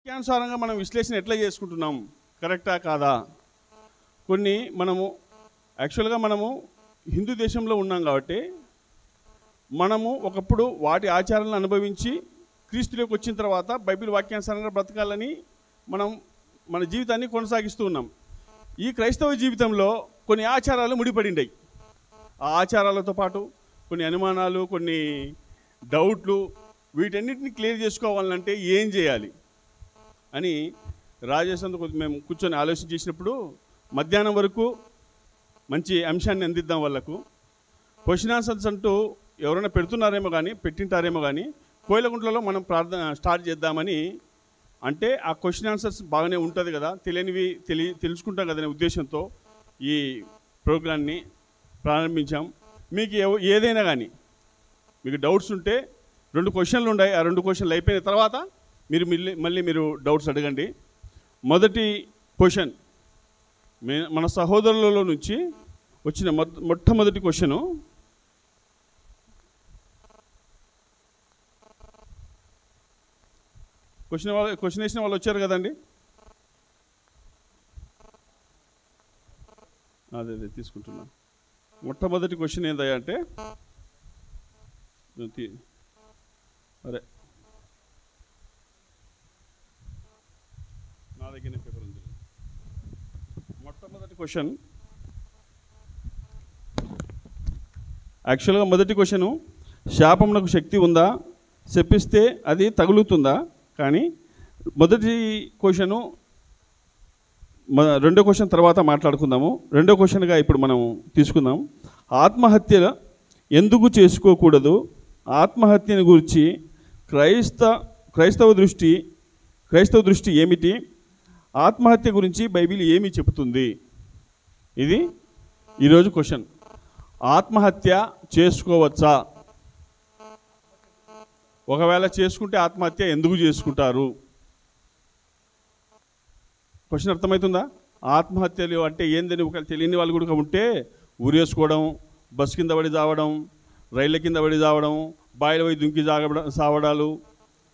వాక్యానుసారంగా మనం విశ్లేషణ ఎట్లా చేసుకుంటున్నాం, కరెక్టా కాదా? కొన్ని మనము యాక్చువల్గా మనము హిందూ దేశంలో ఉన్నాం కాబట్టి మనము ఒకప్పుడు వాటి ఆచారాలను అనుభవించి క్రీస్తులోకి వచ్చిన తర్వాత బైబిల్ వాక్యానుసారంగా బ్రతకాలని మనం మన జీవితాన్ని కొనసాగిస్తూ ఉన్నాం. ఈ క్రైస్తవ జీవితంలో కొన్ని ఆచారాలు ముడిపడిండాయి. ఆ ఆచారాలతో పాటు కొన్ని అనుమానాలు, కొన్ని డౌట్లు, వీటన్నిటిని క్లియర్ చేసుకోవాలంటే ఏం చేయాలి అని రాజేశ్వరంతో మేము కూర్చొని ఆలోచన చేసినప్పుడు మధ్యాహ్నం వరకు మంచి అంశాన్ని అందిద్దాం వాళ్ళకు. క్వశ్చన్ ఆన్సర్స్ అంటూ ఎవరైనా పెడుతున్నారేమో కానీ పెట్టింటారేమో కానీ కోయిలగుంట్లలో మనం ప్రార్థన స్టార్ట్ చేద్దామని, అంటే ఆ క్వశ్చన్ ఆన్సర్స్ బాగానే ఉంటుంది కదా, తెలియనివి తెలుసుకుంటాం కదనే ఉద్దేశంతో ఈ ప్రోగ్రాన్ని ప్రారంభించాం. మీకు ఏదైనా కానీ మీకు డౌట్స్ ఉంటే 2 క్వశ్చన్లు ఉన్నాయి. ఆ 2 క్వశ్చన్లు అయిపోయిన తర్వాత మీరు మళ్ళీ మీరు డౌట్స్ అడగండి. మొదటి క్వశ్చన్ మన సహోదరులలో నుంచి వచ్చిన మొట్టమొదటి క్వశ్చను, క్వశ్చన్ వేసిన వాళ్ళు వచ్చారు కదండి. అదే తీసుకుంటున్నా. మొట్టమొదటి క్వశ్చన్ ఏందయ్యా అంటే, అరే నా దగ్గర పేపర్ ఉంది. మొట్టమొదటి క్వశ్చన్ యాక్చువల్గా మొదటి క్వశ్చను, శాపమునకు శక్తి ఉందా, శపిస్తే అది తగులుతుందా? కానీ మొదటి క్వశ్చను రెండో క్వశ్చన్ తర్వాత మాట్లాడుకుందాము. రెండో క్వశ్చన్గా ఇప్పుడు మనం తీసుకుందాం. ఆత్మహత్య ఎందుకు చేసుకోకూడదు? ఆత్మహత్యను గురించి క్రైస్తవ దృష్టి ఏమిటి? ఆత్మహత్య గురించి బైబిల్ ఏమి చెబుతుంది? ఇది ఈరోజు క్వశ్చన్. ఆత్మహత్య చేసుకోవచ్చా? ఒకవేళ చేసుకుంటే ఆత్మహత్య ఎందుకు చేసుకుంటారు? క్వశ్చన్ అర్థమవుతుందా? ఆత్మహత్యలు అంటే ఏందని ఒకవేళ తెలియని వాళ్ళు కూడా ఉంటే, ఊరేసుకోవడం, బస్సు కింద పడి చావడం, రైళ్ళ కింద పడి చావడం, బాయిల పోయి దుంకి చావడాలు,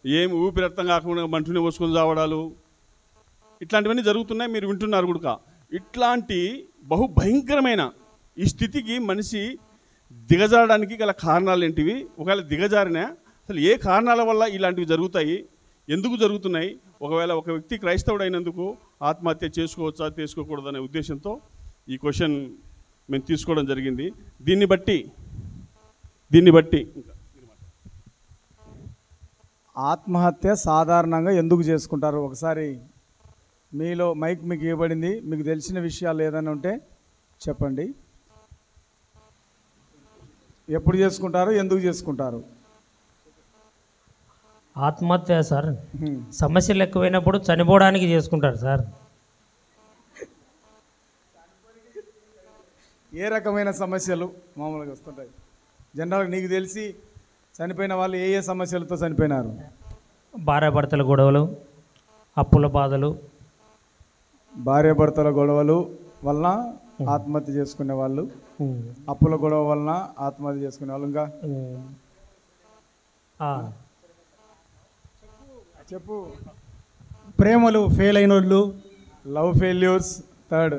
ఏం ఊపిరర్థం కాకుండా మంటూనే పోసుకొని చావడాలు, ఇట్లాంటివన్నీ జరుగుతున్నాయి. మీరు వింటున్నారు కూడా. ఇట్లాంటి బహుభయంకరమైన ఈ స్థితికి మనిషి దిగజారడానికి గల కారణాలు ఏంటివి? ఒకవేళ దిగజారినా అసలు ఏ కారణాల వల్ల ఇలాంటివి జరుగుతాయి, ఎందుకు జరుగుతున్నాయి? ఒకవేళ ఒక వ్యక్తి క్రైస్తవుడు అయినందుకు ఆత్మహత్య చేసుకోవచ్చా, చేసుకోకూడదు అనే ఉద్దేశంతో ఈ క్వశ్చన్ మేము తీసుకోవడం జరిగింది. దీన్ని బట్టి ఆత్మహత్య సాధారణంగా ఎందుకు చేసుకుంటారు? ఒకసారి మీలో మైక్ మీకు ఇవ్వబడింది, మీకు తెలిసిన విషయాలు ఏదైనా ఉంటే చెప్పండి. ఎప్పుడు చేసుకుంటారు, ఎందుకు చేసుకుంటారు? ఆత్మహత్య సార్, సమస్యలు ఎక్కువైనప్పుడు చనిపోవడానికి చేసుకుంటారు సార్. ఏ రకమైన సమస్యలు మామూలుగా వస్తుంటాయి? జనరల్గా నీకు తెలిసి చనిపోయిన వాళ్ళు ఏ సమస్యలతో చనిపోయినారు? భార్యాభర్తల గొడవలు, అప్పుల బాధలు. భార్యాభర్తల గొడవలు వలన ఆత్మహత్య చేసుకునే వాళ్ళు, అప్పుల గొడవ వలన ఆత్మహత్య చేసుకునే వాళ్ళు, ఇంకా చెప్పు. ప్రేమలు ఫెయిల్ అయిన వాళ్ళు, లవ్ ఫెయిల్యూర్స్, థర్డ్.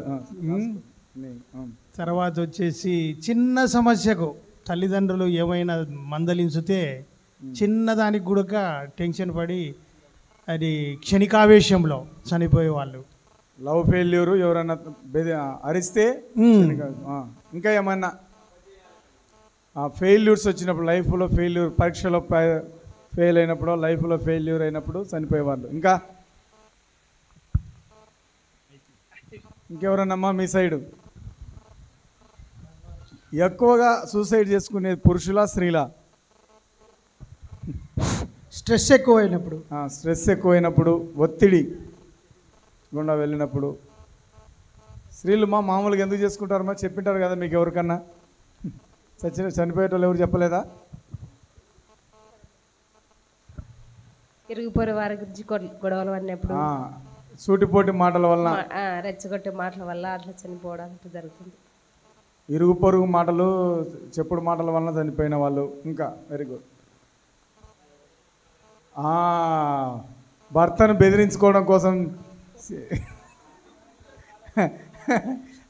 తర్వాత వచ్చేసి చిన్న సమస్యకు తల్లిదండ్రులు ఏమైనా మందలించితే చిన్నదానికి కూడా టెన్షన్ పడి అది క్షణికావేశంలో చనిపోయేవాళ్ళు. లవ్ ఫెయిల్యూరు, ఎవరన్నా అరిస్తే, ఇంకా ఏమన్నా ఫెయిల్యూర్స్ వచ్చినప్పుడు, లైఫ్లో ఫెయిల్యూర్, పరీక్షలో ఫెయిల్ అయినప్పుడు, లైఫ్లో ఫెయిల్యూర్ అయినప్పుడు చనిపోయేవాళ్ళు. ఇంకెవరన్నమ్మా మీ సైడు? ఎక్కువగా సూసైడ్ చేసుకునేది పురుషులా, స్త్రీలా? స్ట్రెస్ ఎక్కువైనప్పుడు. స్ట్రెస్ ఎక్కువైనప్పుడు, ఒత్తిడి గుండా వెళ్ళినప్పుడు. స్త్రీలు మామూలుగా ఎందుకు చేసుకుంటారమ్మా? చెప్పింటారు కదా మీకు ఎవరికన్నా. చనిపోయేటోళ్ళు ఎవరు చెప్పలేదా? ఇరుగుపోరు వారి గురించి గొడవలు పడినప్పుడు, సూటిపోటి మాటల వల్ల, రెచ్చగొట్టే మాటల వల్ల అట్లా చనిపోవడం జరుగుతుంది. ఇరుగు పొరుగు మాటలు, చెప్పుడు మాటల వలన చనిపోయిన వాళ్ళు. ఇంకా వెరీ గుడ్. భర్తను బెదిరించుకోవడం కోసం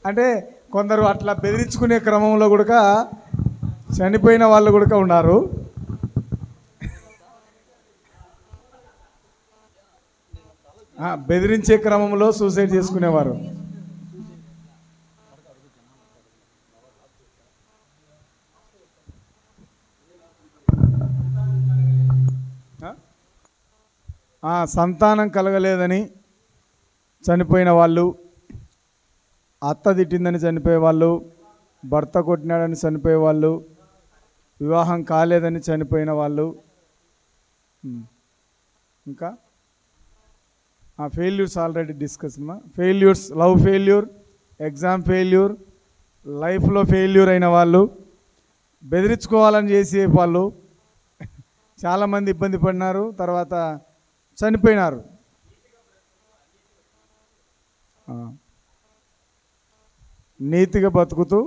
అంటే కొందరు అట్లా బెదిరించుకునే క్రమంలో కూడా చనిపోయిన వాళ్ళు కూడా ఉన్నారు. బెదిరించే క్రమంలో సూసైడ్ చేసుకునేవారు. సంతానం కలగలేదని చనిపోయిన వాళ్ళు, అత్త తిట్టిందని చనిపోయే వాళ్ళు, భర్త కొట్టినాడని చనిపోయే వాళ్ళు, వివాహం కాలేదని చనిపోయిన వాళ్ళు, ఇంకా failures already discuss failures, love failure, exam failure, లైఫ్లో ఫెయిల్యూర్ అయిన వాళ్ళు, బెదిరించుకోవాలని చేసే వాళ్ళు చాలామంది ఇబ్బంది పడినారు, తర్వాత చనిపోయినారు. నీతిగా బతుకుతూ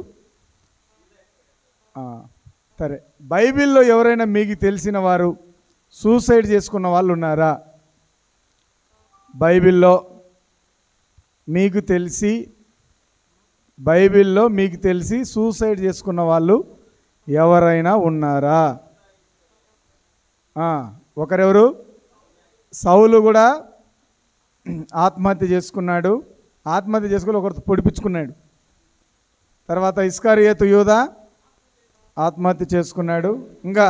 సరే. బైబిల్లో ఎవరైనా మీకు తెలిసిన వారు సూసైడ్ చేసుకున్న వాళ్ళు ఉన్నారా? బైబిల్లో మీకు తెలిసి సూసైడ్ చేసుకున్న వాళ్ళు ఎవరైనా ఉన్నారా? ఒకరెవరు? సౌలు కూడా ఆత్మహత్య చేసుకున్నాడు. ఆత్మహత్య చేసుకుని ఒకరితో పొడిపించుకున్నాడు. తర్వాత ఇస్కరియోతు యూదా ఆత్మహత్య చేసుకున్నాడు. ఇంకా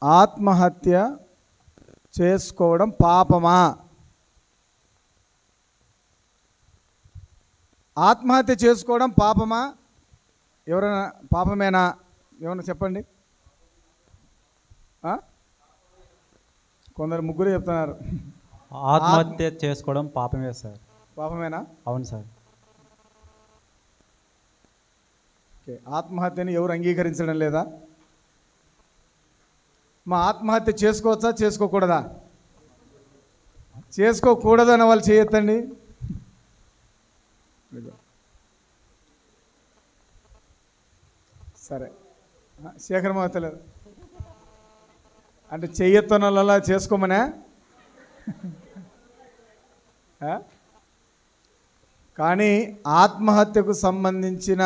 ఆత్మహత్య చేసుకోవడం పాపమా? ఆత్మహత్య చేసుకోవడం పాపమా? ఎవరైనా పాపమేనా? ఏమన్నా చెప్పండి. కొందరు ముగ్గురు చెప్తున్నారు ఆత్మహత్య చేసుకోవడం పాపమే సార్. పాపమేనా? అవును సార్. ఓకే, ఆత్మహత్యని ఎవరు అంగీకరించడం లేదా? మా ఆత్మహత్య చేసుకోవచ్చా చేసుకోకూడదా? చేసుకోకూడదని వాళ్ళు చేయొద్దండి. సరే, శేఖరం అవుతలేదు అంటే చెయ్యొత్తనలా చేసుకోమనే. కానీ ఆత్మహత్యకు సంబంధించిన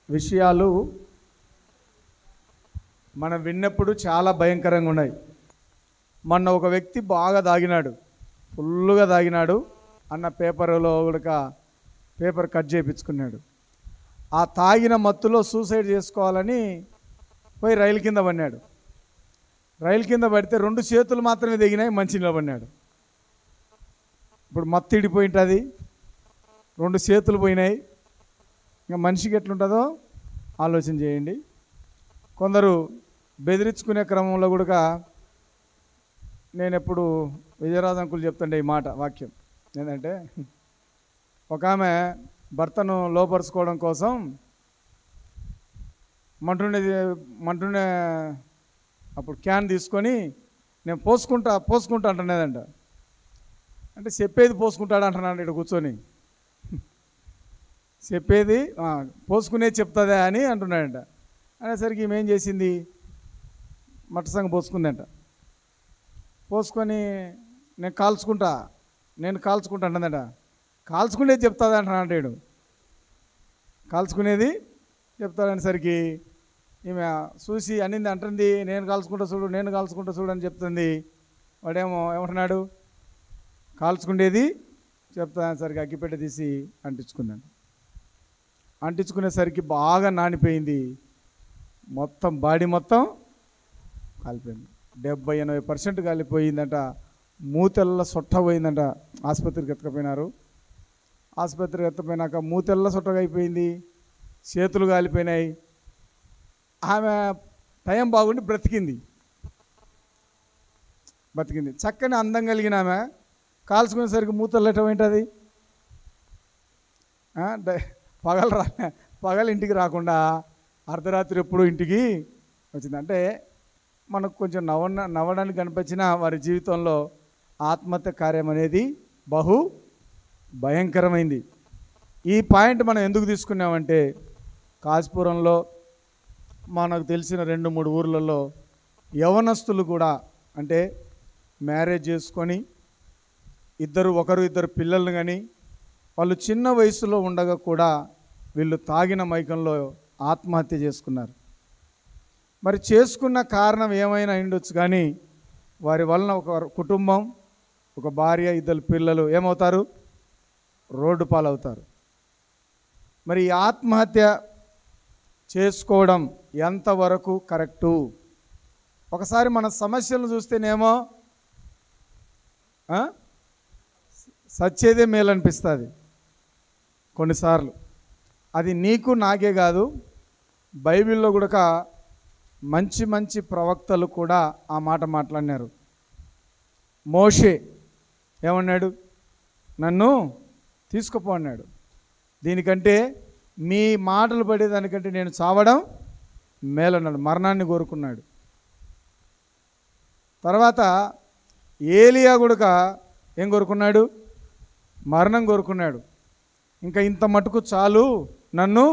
విషయాలు మనం విన్నప్పుడు చాలా భయంకరంగా ఉన్నాయి. మొన్న ఒక వ్యక్తి బాగా తాగినాడు, ఫుల్గా తాగినాడు అన్న పేపర్లో కూడా పేపర్ కట్ చేయించుకున్నాడు. ఆ తాగిన మత్తులో సూసైడ్ చేసుకోవాలని పోయి రైలు కింద పడినాడు. రైలు కింద పడితే 2 చేతులు మాత్రమే దిగినాయి, మంచి నిలబడినాడు. ఇప్పుడు మత్తు ఇడిపోయి ఉంటుంది, 2 చేతులు పోయినాయి. ఇంకా మనిషికి ఎట్లుంటుందో ఆలోచన చేయండి. కొందరు బెదిరించుకునే క్రమంలో కూడా నేను ఎప్పుడు విజయరాజు అంకులు చెప్తుండే ఈ మాట వాక్యం ఏంటంటే, ఒక ఆమె భర్తను లోపరుచుకోవడం కోసం మంటుండే అప్పుడు క్యాన్ తీసుకొని నేను పోసుకుంటా అంటున్నదంట. అంటే చెప్పేది పోసుకుంటాడు అంటున్నాడు ఇక్కడ కూర్చొని. చెప్పేది పోసుకునేది చెప్తుందా అని అంటున్నాడంట. అనేసరికి ఈమె ఏం చేసింది, మట్టసంగ పోసుకుందంట. పోసుకొని నేను కాల్చుకుంటా అంటుందంట. కాల్చుకునేది చెప్తుంది అంటున్నాడు. కాల్చుకునేది చెప్తాడనేసరికి ఈమె చూసి అన్నింది అంటుంది, నేను కాల్చుకుంటా చూడు అని చెప్తుంది. వాడేమో ఏమంటున్నాడు, కాల్చుకునేది చెప్తానేసరికి అగ్గిపెట్టె తీసి అంటించుకునేసరికి బాగా నానిపోయింది. మొత్తం బాడీ మొత్తం కాలిపోయింది. 70-80% కాలిపోయిందంట. మూతెల్ల సొట్ట పోయిందంట. ఆసుపత్రికి ఎత్తుకపోయినారు. ఆసుపత్రికి ఎత్తపోయినాక మూతెల్ల సొట్టగా అయిపోయింది, చేతులు కాలిపోయినాయి. ఆమె టైం బాగుండి బ్రతికింది. చక్కని అందం కలిగిన ఆమె కాల్చుకునేసరికి మూతెల్లటం ఏంటది? పగలు ఇంటికి రాకుండా అర్ధరాత్రి ఎప్పుడు ఇంటికి వచ్చింది. అంటే మనకు కొంచెం నవ్వడానికి కనిపించిన వారి జీవితంలో ఆత్మహత్య కార్యం అనేది బహు భయంకరమైంది. ఈ పాయింట్ మనం ఎందుకు తీసుకున్నామంటే కాశీపురంలో మనకు తెలిసిన 2-3 ఊర్లలో యవనస్తులు కూడా అంటే మ్యారేజ్ చేసుకొని ఒకరు ఇద్దరు పిల్లలు కానీ వాళ్ళు చిన్న వయసులో ఉండగా కూడా వీళ్ళు తాగిన మైకంలో ఆత్మహత్య చేసుకున్నారు. మరి చేసుకున్న కారణం ఏమైనా ఉండొచ్చు, కానీ వారి వలన ఒక కుటుంబం, ఒక భార్య, 2 పిల్లలు ఏమవుతారు? రోడ్డు పాలవుతారు. మరి ఈ ఆత్మహత్య చేసుకోవడం ఎంతవరకు కరెక్టు? ఒకసారి మన సమస్యలను చూస్తేనేమో సచ్చేదే మేలు అనిపిస్తుంది కొన్నిసార్లు. అది నీకు నాకే కాదు, బైబిల్లో కూడా మంచి మంచి ప్రవక్తలు కూడా ఆ మాట మాట్లాడినారు. మోషే ఏమన్నాడు? నన్ను తీసుకుపో అన్నాడు. దీనికంటే మీ మాటలు పడేదానికంటే నేను చావడం మేలన్నాడు, మరణాన్ని కోరుకున్నాడు. తర్వాత ఏలియా కూడా ఏం కోరుకున్నాడు? మరణం కోరుకున్నాడు. ఇంకా ఇంత మటుకు చాలు, నన్ను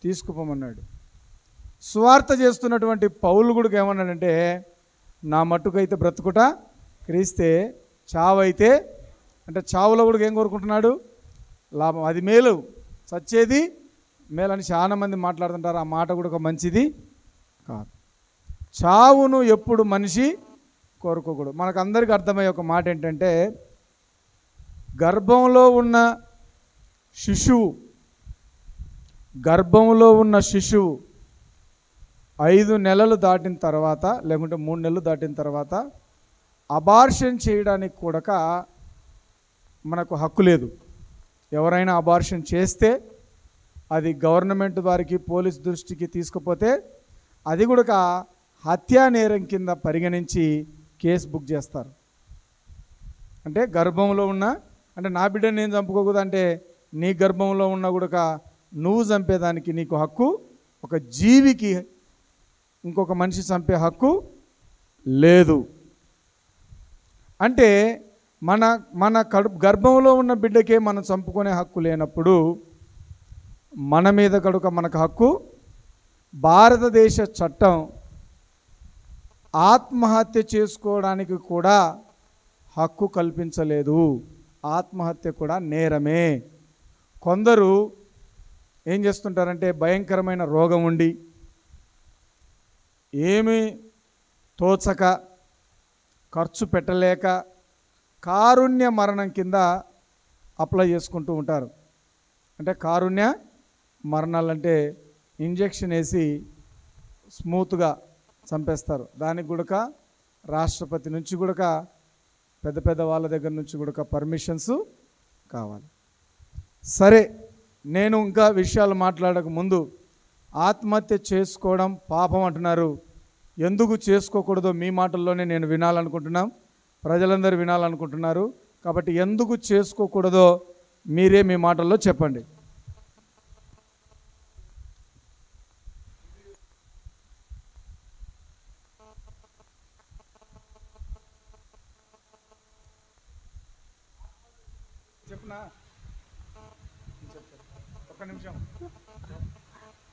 తీసుకుపోమన్నాడు. సువార్త చేస్తున్నటువంటి పౌలు కూడా ఏమన్నాడంటే, నా మట్టుకైతే బ్రతుకుట క్రీస్తే, చావైతే అంటే చావులో కూడా ఏం కోరుకుంటున్నాడు? లాభం. అది మేలు, చచ్చేది మేలు అని చాలామంది మాట్లాడుతుంటారు. ఆ మాట కూడా మంచిది కాదు. చావును ఎప్పుడు మనిషి కోరుకోకూడదు. మనకు అందరికీ అర్థమయ్యే ఒక మాట ఏంటంటే, గర్భంలో ఉన్న శిశువు 5 నెలలు దాటిన తర్వాత లేకుంటే 3 నెలలు దాటిన తర్వాత అబార్షన్ చేయడానికి కూడా మనకు హక్కు లేదు. ఎవరైనా అబార్షన్ చేస్తే అది గవర్నమెంట్ వారికి పోలీస్ దృష్టికి తీసుకుపోతే అది కూడా హత్యా నేరం కింద పరిగణించి కేసు బుక్ చేస్తారు. అంటే గర్భంలో ఉన్న, అంటే నా బిడ్డను నేను చంపుకోకూడదు అంటే నీ గర్భంలో ఉన్న కూడా నువ్వు చంపేదానికి నీకు హక్కు, ఒక జీవికి ఇంకొక మనిషి చంపే హక్కు లేదు. అంటే మన గర్భంలో ఉన్న బిడ్డకే మనం చంపుకునే హక్కు లేనప్పుడు మన మీద కనుక మనకు హక్కు. భారతదేశ చట్టం ఆత్మహత్య చేసుకోవడానికి కూడా హక్కు కల్పించలేదు. ఆత్మహత్య కూడా నేరమే. కొందరు ఏం చేస్తుంటారంటే, భయంకరమైన రోగం ఉండి ఏమీ తోచక ఖర్చు పెట్టలేక కారుణ్య మరణం కింద అప్లై చేసుకుంటూ ఉంటారు. అంటే కారుణ్య మరణాలంటే ఇంజెక్షన్ వేసి స్మూత్గా చంపేస్తారు. దానికి కూడా రాష్ట్రపతి నుంచి కూడా పెద్ద పెద్ద వాళ్ళ దగ్గర నుంచి కూడా పర్మిషన్స్ కావాలి. సరే, నేను ఇంకా విషయాలు మాట్లాడక ముందు, ఆత్మహత్య చేసుకోవడం పాపం అంటున్నారు. ఎందుకు చేసుకోకూడదో మీ మాటల్లోనే నేను వినాలనుకుంటున్నాం, ప్రజలందరూ వినాలనుకుంటున్నారు. కాబట్టి ఎందుకు చేసుకోకూడదో మీరే మీ మాటల్లో చెప్పండి.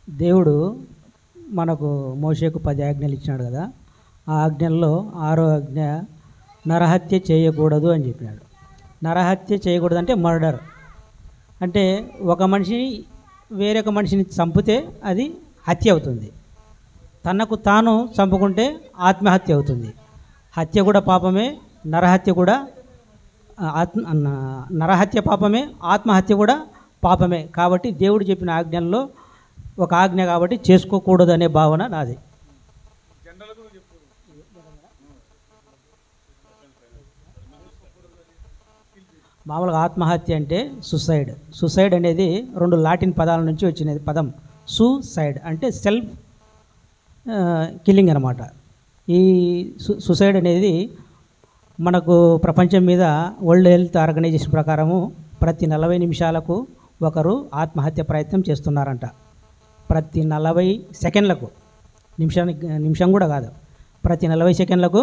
దేవుడు మనకు మోషేకు 10 ఆజ్ఞలు ఇచ్చినాడు కదా. ఆ ఆజ్ఞల్లో 6వ ఆజ్ఞ నరహత్య చేయకూడదు అని చెప్పినాడు. నరహత్య చేయకూడదు అంటే మర్డర్. అంటే ఒక మనిషిని వేరొక మనిషిని చంపితే అది హత్య అవుతుంది. తనకు తాను చంపుకుంటే ఆత్మహత్య అవుతుంది. హత్య కూడా పాపమే, నరహత్య కూడా నరహత్య పాపమే, ఆత్మహత్య కూడా పాపమే. కాబట్టి దేవుడు చెప్పిన ఆజ్ఞల్లో ఒక ఆజ్ఞ కాబట్టి చేసుకోకూడదు అనే భావన నాది. మామూలుగా ఆత్మహత్య అంటే సుసైడ్. సుసైడ్ అనేది 2 లాటిన్ పదాల నుంచి వచ్చినది పదం. సూసైడ్ అంటే సెల్ఫ్ కిల్లింగ్ అనమాట. ఈ సుసైడ్ అనేది మనకు ప్రపంచం మీద వరల్డ్ హెల్త్ ఆర్గనైజేషన్ ప్రకారము ప్రతి 40 నిమిషాలకు ఒకరు ఆత్మహత్య ప్రయత్నం చేస్తున్నారంట. ప్రతి 40 సెకండ్లకు, నిమిషం కూడా కాదు, ప్రతి 40 సెకండ్లకు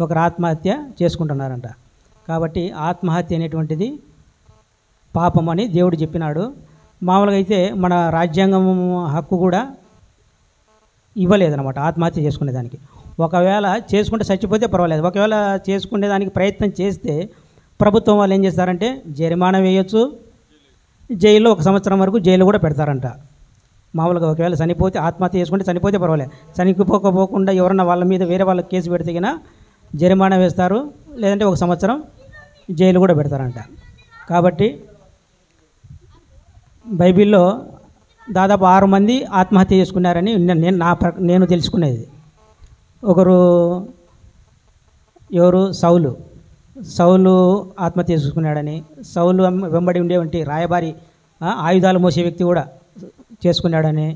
ఒకరు ఆత్మహత్య చేసుకుంటున్నారంట. కాబట్టి ఆత్మహత్య అనేటువంటిది పాపం అని దేవుడు చెప్పినాడు. మామూలుగా అయితే మన రాజ్యాంగం హక్కు కూడా ఇవ్వలేదన్నమాట ఆత్మహత్య చేసుకునేదానికి. ఒకవేళ చేసుకుంటే చచ్చిపోతే పర్వాలేదు, ఒకవేళ చేసుకునేదానికి ప్రయత్నం చేస్తే ప్రభుత్వం వాళ్ళు ఏం చేస్తారంటే జరిమానా వేయొచ్చు, జైల్లో 1 సంవత్సరం వరకు జైలు కూడా పెడతారంట. మామూలుగా ఒకవేళ చనిపోతే ఆత్మహత్య చేసుకుంటే చనిపోతే పర్వాలేదు, చనిపోకపోకుండా ఎవరన్నా వాళ్ళ మీద వేరే వాళ్ళకి కేసు పెడితే కన్నా జరిమానా వేస్తారు, లేదంటే 1 సంవత్సరం జైలు కూడా పెడతారంట. కాబట్టి బైబిల్లో దాదాపు 6 మంది ఆత్మహత్య చేసుకున్నారని నేను తెలుసుకునేది. ఒకరు ఎవరు సౌలు ఆత్మహత్య చేసుకున్నాడని, సౌలు వెంబడి ఉండేవంటి రాయబారి ఆయుధాలు మోసే వ్యక్తి కూడా చేసుకున్నాడని,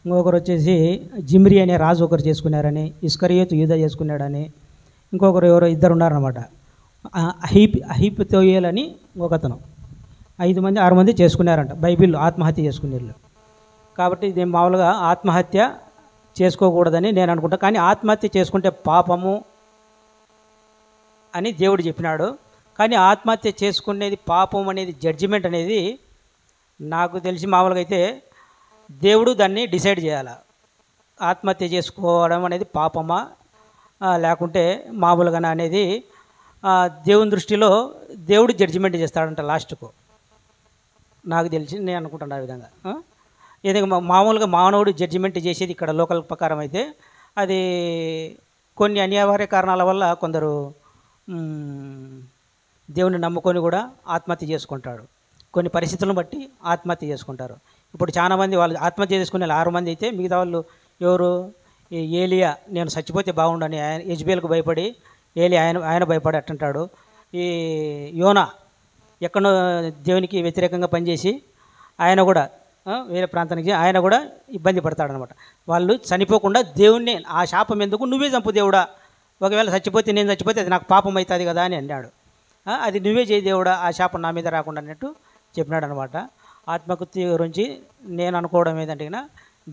ఇంకొకరు వచ్చేసి జిమ్రీ అనే రాజు ఒకరు చేసుకున్నారని, ఇస్కరియోతు యూదా చేసుకున్నాడని, ఇంకొకరు ఎవరో ఇద్దరు ఉన్నారనమాట, అహీపతోయేల్ అని ఒకతను. 5 మంది 6 మంది చేసుకున్నారంట బైబిల్లో ఆత్మహత్య చేసుకునేళ్ళు. కాబట్టి ఇది మామూలుగా ఆత్మహత్య చేసుకోకూడదని నేను అనుకుంటా. కానీ ఆత్మహత్య చేసుకుంటే పాపము అని దేవుడు చెప్పినాడు. కానీ ఆత్మహత్య చేసుకునేది పాపం అనేది జడ్జిమెంట్ అనేది నాకు తెలిసి మామూలుగా అయితే దేవుడు దాన్ని డిసైడ్ చేయాలి. ఆత్మహత్య చేసుకోవడం అనేది పాపమా లేకుంటే మామూలుగా అనేది దేవుని దృష్టిలో దేవుడు జడ్జిమెంట్ చేస్తాడంట లాస్ట్కు. నాకు తెలిసి నేను అనుకుంటున్నా ఆ విధంగా. ఏదైనా మామూలుగా మానవుడు జడ్జిమెంట్ చేసేది ఇక్కడ లోకల్ ప్రకారం అయితే అది కొన్ని అనివార్య కారణాల వల్ల కొందరు దేవుని నమ్ముకొని కూడా ఆత్మహత్య చేసుకుంటాడు. కొన్ని పరిస్థితులను బట్టి ఆత్మహత్య చేసుకుంటారు. ఇప్పుడు చాలామంది వాళ్ళు ఆత్మహత్య చేసుకునే 6 మంది అయితే మిగతా వాళ్ళు ఎవరు, ఏలియా నేను చచ్చిపోతే బాగుండని ఆయన యెజబెలుకు భయపడి ఆయన భయపడి అట్టుంటాడు. ఈ యోనా ఎక్కడో దేవునికి వ్యతిరేకంగా పనిచేసి ఆయన కూడా వేరే ప్రాంతానికి ఆయన కూడా ఇబ్బంది పడతాడనమాట. వాళ్ళు చనిపోకుండా దేవుణ్ణి ఆ శాపం ఎందుకు, నువ్వే చంపు దేవుడా, ఒకవేళ చచ్చిపోతే నేను చచ్చిపోతే అది నాకు పాపం అవుతుంది కదా అని అన్నాడు. అది నువ్వే చేయి దేవుడా, ఆ శాపం నా మీద రాకుండా అన్నట్టు చెప్పినాడు అనమాట. ఆత్మహత్య గురించి నేను అనుకోవడం ఏంటంటే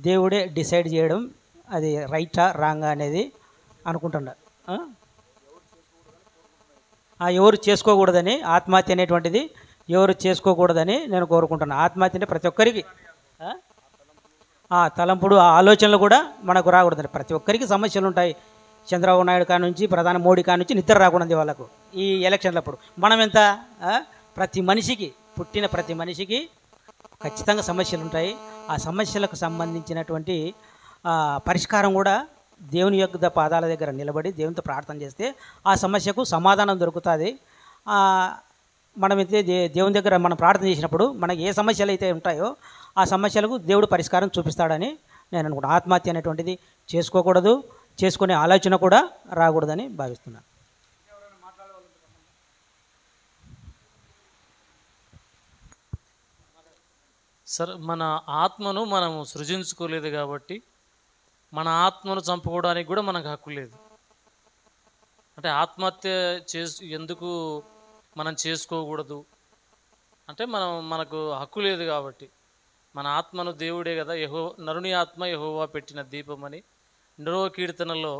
దేవుడే డిసైడ్ చేయడం అది రైటా రాంగా అనేది అనుకుంటున్నా. ఎవరు చేసుకోకూడదని, ఆత్మహత్య అనేటువంటిది ఎవరు చేసుకోకూడదని నేను కోరుకుంటున్నాను. ఆత్మహత్య అంటే ప్రతి ఒక్కరికి తలంపుడు ఆలోచనలు కూడా మనకు రాకూడదని. ప్రతి ఒక్కరికి సమస్యలు ఉంటాయి. చంద్రబాబు నాయుడు కాడ నుంచి ప్రధాని మోడీ కాడ నుంచి నిద్ర రాకూడదు వాళ్ళకు ఈ ఎలక్షన్లప్పుడు. మనం ఎంత ప్రతి మనిషికి పుట్టిన ప్రతి మనిషికి ఖచ్చితంగా సమస్యలు ఉంటాయి. ఆ సమస్యలకు సంబంధించినటువంటి పరిష్కారం కూడా దేవుని యొక్క పాదాల దగ్గర నిలబడి దేవునితో ప్రార్థన చేస్తే ఆ సమస్యకు సమాధానం దొరుకుతుంది. మనమైతే దేవుని దగ్గర మనం ప్రార్థన చేసినప్పుడు మనకి ఏ సమస్యలు అయితే ఉంటాయో ఆ సమస్యలకు దేవుడు పరిష్కారం చూపిస్తాడని నేను అనుకుంటాను. ఆత్మహత్య అనేటువంటిది చేసుకోకూడదు, చేసుకునే ఆలోచన కూడా రాకూడదని భావిస్తున్నాను. సరే, మన ఆత్మను మనం సృజించుకోలేదు కాబట్టి మన ఆత్మను చంపుకోవడానికి కూడా మనకు హక్కు లేదు. అంటే ఆత్మహత్య ఎందుకు మనం చేసుకోకూడదు అంటే మనకు హక్కు లేదు కాబట్టి. మన ఆత్మను దేవుడే కదా, నరుని ఆత్మ యెహోవా పెట్టిన దీపం అని 9వ కీర్తనలో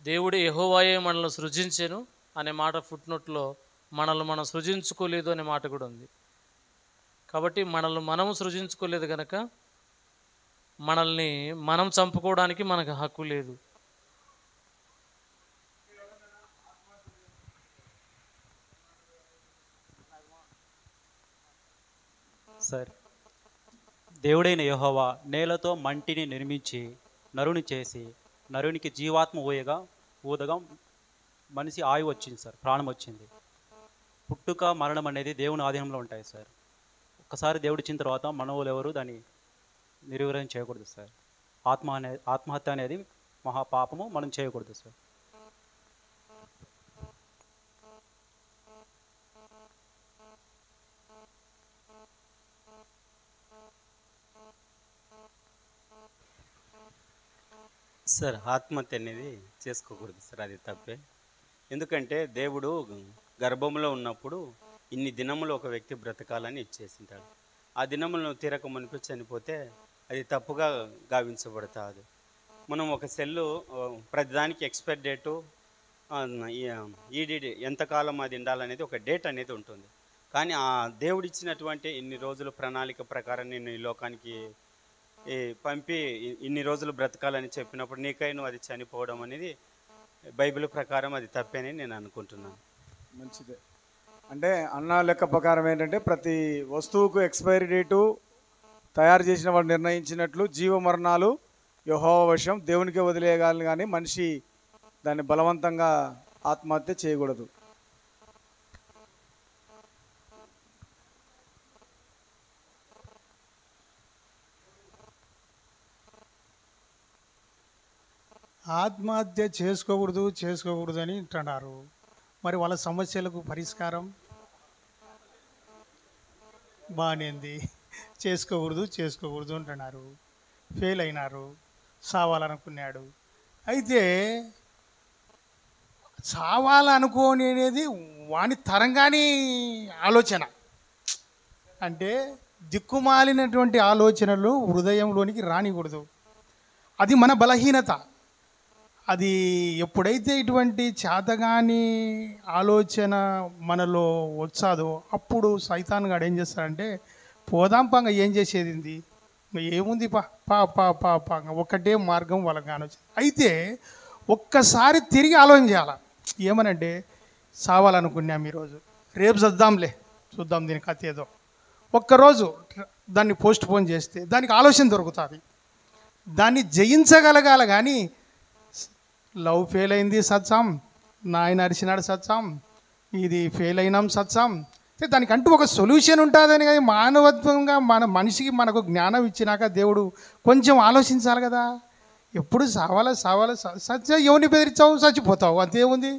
దేవుడే యెహోవాయే మనల్ని సృజించెను అనే మాట ఫుట్నోట్లో మనల్ని మనం సృజించుకోలేదు అనే మాట కూడా ఉంది. కాబట్టి మనల్ని మనము సృజించుకోలేదు కనుక మనల్ని మనం చంపుకోవడానికి మనకు హక్కు లేదు. సార్, దేవుడైన యెహోవా నేలతో మంటిని నిర్మించి నరుని చేసి నరునికి జీవాత్మ ఊదగా మనిషి ఆయువు వచ్చింది సార్, ప్రాణం వచ్చింది. పుట్టుక మరణం అనేది దేవుని ఆధీనంలో ఉంటాయి సార్. ఒక్కసారి దేవుడు ఇచ్చిన తర్వాత మనవులు ఎవరు దాన్ని నిర్వీర్యం చేయకూడదు సార్. ఆత్మహత్య అనేది మహాపాపము, మనం చేయకూడదు సార్. సార్, ఆత్మహత్య అనేది చేసుకోకూడదు సార్, అది తప్పే. ఎందుకంటే దేవుడు గర్భంలో ఉన్నప్పుడు ఇన్ని దినములు ఒక వ్యక్తి బ్రతకాలని ఇచ్చేసింటాడు. ఆ దినములను తీరక మునిపి చనిపోతే అది తప్పుగా గావించబడుతుంది. మనం ఒక సెల్లు ప్రతిదానికి ఎక్స్పైర్ డేటు ఈడీడీ ఎంతకాలం అది ఉండాలనేది ఒక డేట్ అనేది ఉంటుంది. కానీ ఆ దేవుడిచ్చినటువంటి ఇన్ని రోజుల ప్రణాళిక ప్రకారం నేను ఈ లోకానికి పంపి ఇన్ని రోజులు బ్రతకాలని చెప్పినప్పుడు నీకై నువ్వు అది చనిపోవడం అనేది బైబిల్ ప్రకారం అది తప్పేని నేను అనుకుంటున్నాను. మంచిదే. అంటే అన్న లెక్క ప్రకారం ఏంటంటే ప్రతి వస్తువుకు ఎక్స్పైరీ డేటు తయారు చేసిన వాడు నిర్ణయించినట్లు జీవమరణాలు యెహోవా వశం, దేవునికే వదిలేయగాలి, కానీ మనిషి దాన్ని బలవంతంగా ఆత్మహత్య చేయకూడదు. ఆత్మహత్య చేసుకోకూడదు అని అంటున్నారు. మరి వాళ్ళ సమస్యలకు పరిష్కారం బాగానేంది, చేసుకోకూడదు అంటున్నారు. ఫెయిల్ అయినారు, సావాలనుకున్నాడు. అయితే చావాలనుకోని అనేది వాని తరంగాని ఆలోచన. అంటే దిక్కుమాలినటువంటి ఆలోచనలు హృదయంలోనికి రానికూడదు. అది మన బలహీనత. అది ఎప్పుడైతే ఇటువంటి చేతగాని ఆలోచన మనలో వచ్చాదో అప్పుడు సైతాన్ గాడు ఏం చేస్తాడంటే, పోదాం పంగ, ఏం చేసేది ఉంది, ఏముంది, పా పా పా పా పా ఒకటే మార్గం వాళ్ళకి కానొచ్చు. అయితే ఒక్కసారి తిరిగి ఆలోచన చేయాలి. ఏమనంటే, సావాలనుకున్నాం ఈరోజు, రేపు చద్దాంలే, చూద్దాం దీని కథ ఏదో. ఒక్కరోజు దాన్ని పోస్ట్ పోన్ చేస్తే దానికి ఆలోచన దొరుకుతుంది. దాన్ని జయించగలగాల. కానీ లవ్ ఫెయిల్ అయింది సత్సాం, నాయన అరిచినాడు సత్సాం, ఇది ఫెయిల్ అయినాం సత్సాం. దానికంటూ ఒక సొల్యూషన్ ఉంటుందని. కానీ మానవత్వంగా మనిషికి మనకు జ్ఞానం ఇచ్చినాక దేవుడు కొంచెం ఆలోచించాలి కదా. ఎప్పుడు సావాలా సత్య, ఎవరిని బెదిరించావు, చచ్చిపోతావు, అంతేముంది.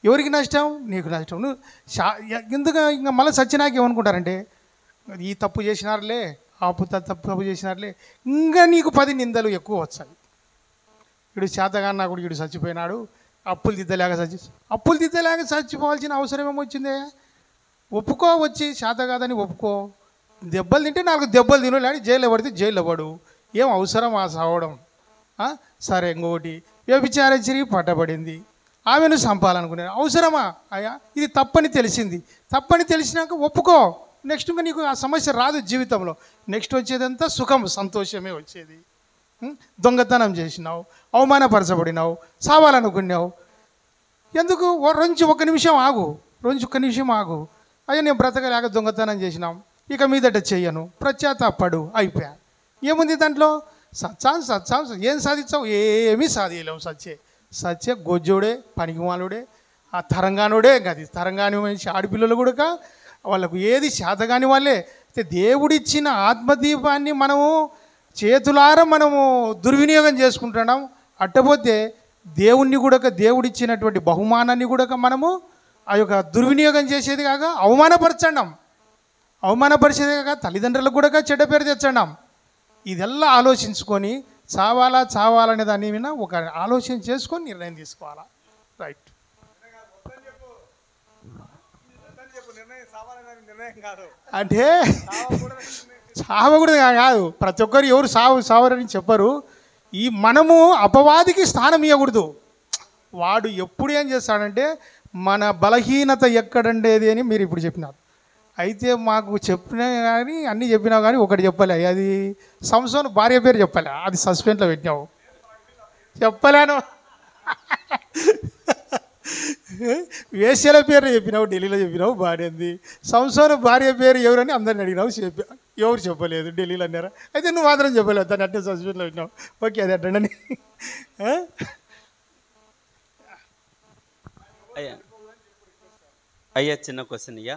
ఎవరికి నష్టం, నీకు నష్టం. నువ్వు ఎందుకు ఇంకా మళ్ళీ సచ్చినాక ఏమనుకుంటారంటే, ఈ తప్పు చేసినారులే, తప్పు చేసినారులే, ఇంకా నీకు 10 నిందలు ఎక్కువ వచ్చాయి. వీడు చేతగాన్నా కూడా వీడు చచ్చిపోయినాడు, అప్పులు దిద్దలేక చచ్చిపోవాల్సిన అవసరం ఏమొచ్చిందే. ఒప్పుకో, వచ్చి చేత కాదని ఒప్పుకో. దెబ్బలు తింటే 4 దెబ్బలు తినలేడు, జైల్లో పడితే జైల్లో పడు. ఏం అవసరం ఆ సావడం. సరే, ఇంకోటి వ్యభిచారచిరి పట్టబడింది, ఆమెను చంపాలనుకున్నాను, అవసరమా అయ్యా? ఇది తప్పని తెలిసింది. తప్పని తెలిసినాక ఒప్పుకో. నెక్స్ట్ ఇంకా నీకు ఆ సమస్య రాదు జీవితంలో. నెక్స్ట్ వచ్చేదంతా సుఖం, సంతోషమే వచ్చేది. దొంగతనం చేసినావు, అవమానపరచబడినావు, సావాలనుకున్నావు. ఎందుకు? ఒక్క నిమిషం ఆగు. అయ్యా, నేను బ్రతకలేక దొంగతనం చేసినాం, ఇక మీదట చెయ్యను, ప్రత్యాతాపడు, అయిపోయా. ఏముంది దాంట్లో? సత్సాం ఏం సాధించావు? ఏమీ సాధించలేవు. సచ్చే గొజ్జోడే, పనికిమాలుడే, ఆ తరంగానుడే. అది తరంగాని మనిషి ఆడపిల్లలు కూడా వాళ్ళకు ఏది చేతగాని వాళ్ళే. దేవుడిచ్చిన ఆత్మదీపాన్ని మనము చేతులారా మనము దుర్వినియోగం చేసుకుంటున్నాం. అట్టపోతే దేవుణ్ణి కూడా, దేవుడిచ్చినటువంటి బహుమానాన్ని కూడా మనము ఆ యొక్క దుర్వినియోగం చేసేది కాక అవమానపరిచేది కాక తల్లిదండ్రులకు కూడా చెడ్డ పేరు తెచ్చండాం. ఇదెల్లా ఆలోచించుకొని చావాలనే దాని మీద ఒక ఆలోచన చేసుకొని నిర్ణయం తీసుకోవాలా. రైట్. అంటే చావకూడదు కాదు, ప్రతి ఒక్కరు ఎవరు సావరని చెప్పరు. ఈ మనము అపవాదికి స్థానం ఇవ్వకూడదు. వాడు ఎప్పుడు ఏం చేస్తాడంటే, మన బలహీనత ఎక్కడండేది అని మీరు ఇప్పుడు చెప్పినారు. అయితే మాకు చెప్పినా కానీ అన్నీ చెప్పినావు కానీ ఒకటి చెప్పలే. అది సంసోను భార్య పేరు చెప్పలే, అది సస్పెన్స్లో పెట్టినావు. చెప్పలేను. వేశ్యల పేరు చెప్పినావు, ఢిల్లీలో చెప్పినావు, బాడేంది. సంసోను భార్య పేరు ఎవరని అందరిని అడిగినావు, ఎవరు చెప్పలేదు, ఢిల్లీలో అన్నారా. అయితే నువ్వు మాత్రం చెప్పలేదు, దాన్ని అంటే సస్పెన్స్లో పెట్టినావు. ఓకే, అది అట్టండి. అయ్యా చిన్న క్వశ్చన్ అయ్యా.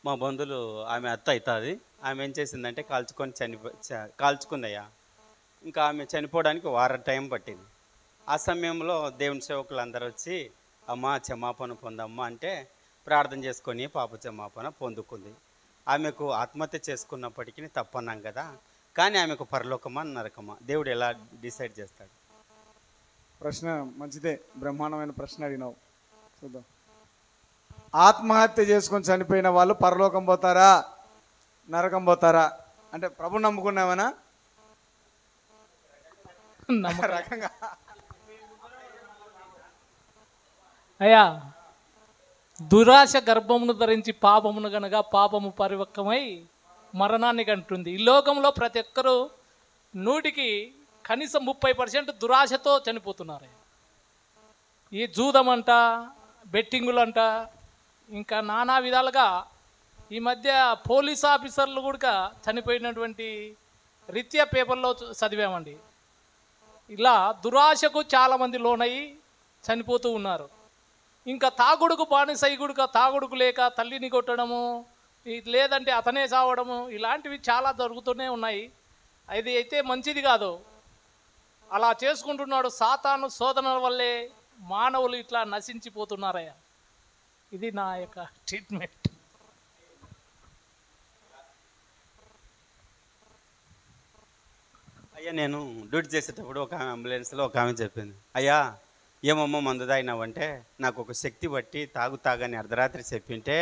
మా బంధువులు ఆమె అత్త అవుతుంది, ఆమె ఏం చేసిందంటే కాల్చుకుందయ్యా. ఇంకా ఆమె చనిపోవడానికి వారం టైం పట్టింది. ఆ సమయంలో దేవుని సేవకులు అందరూ వచ్చి, అమ్మ క్షమాపణ పొందమ్మ అంటే ప్రార్థన చేసుకొని పాప క్షమాపణ పొందుకుంది. ఆమెకు ఆత్మహత్య చేసుకున్నప్పటికీ తప్పన్నాం కదా, కానీ ఆమెకు పరలోకమా నరకమా దేవుడు ఎలా డిసైడ్ చేస్తాడు? ప్రశ్న మంచిదే, బ్రహ్మాండమైన ప్రశ్న అడిగినావు. చూద్దాం. ఆత్మహత్య చేసుకొని చనిపోయిన వాళ్ళు పరలోకం పోతారా, నరకం పోతారా అంటే ప్రభు నమ్ముకున్నామనా? అయ్యా, దురాశ గర్భమును ధరించి పాపమును గనగా పాపము పరిపక్వమై మరణాన్ని కంటుంది. ఈ లోకంలో ప్రతి ఒక్కరూ 100కి కనీసం 30% దురాశతో చనిపోతున్నారు. ఈ జూదమంట, బెట్టింగులంట, ఇంకా నానా విధాలుగా ఈ మధ్య పోలీస్ ఆఫీసర్లు కూడా చనిపోయినటువంటి రీత్యా పేపర్లో చదివామండి. ఇలా దురాశకు చాలామంది లోనయ్యి చనిపోతూ ఉన్నారు. ఇంకా తాగుడుకు బానిసైగుడుగా తాగుడుకు లేక తల్లిని కొట్టడము, లేదంటే అతనే చావడము, ఇలాంటివి చాలా జరుగుతూనే ఉన్నాయి. అది అయితే మంచిది కాదు. అలా చేసుకుంటున్నాడు. సాతాను శోధనల వల్లే మానవులు ఇట్లా నశించిపోతున్నారయ్యా. ఇది నా యొక్క ట్రీట్మెంట్. అయ్యా, నేను డ్యూటీ చేసేటప్పుడు ఒక అంబులెన్స్లో ఒక ఆమె చెప్పింది, అయ్యా ఏమమ్మా మందు తాగినావంటే, నాకు ఒక శక్తి బట్టి తాగని అర్ధరాత్రి చెప్పింటే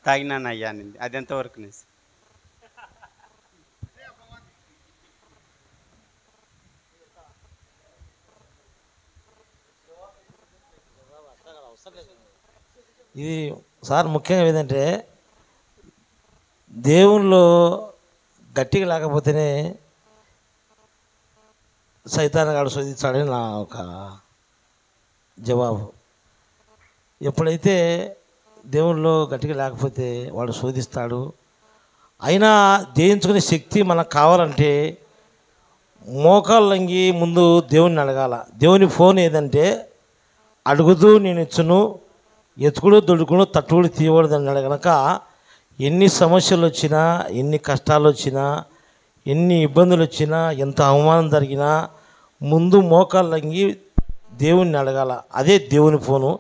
తాగినాను అయ్యా అనింది. అది ఎంతవరకు నిజం? ఇది సార్ ముఖ్యంగా ఏంటంటే దేవుళ్ళు గట్టిగా లేకపోతేనే సైతానగాడు శోధిస్తాడని నా ఒక జవాబు. ఎప్పుడైతే దేవుళ్ళు గట్టిగా లేకపోతే వాడు శోధిస్తాడు. అయినా జయించుకునే శక్తి మనకు కావాలంటే మోకాళ్ళ లంగి ముందు దేవుణ్ణి అడగాల. దేవుని ఫోన్ ఏదంటే అడుగుతూ నేను ఇచ్చును, ఎతుకుడు దొడుకుడు తట్టుకుడు తీయకూడదని కనుక ఎన్ని సమస్యలు వచ్చినా, ఎన్ని కష్టాలు వచ్చినా, ఎన్ని ఇబ్బందులు వచ్చినా, ఎంత అవమానం జరిగినా ముందు మోకాళ్ళంగి దేవుణ్ణి అడగాల. అదే దేవుని ఫోను.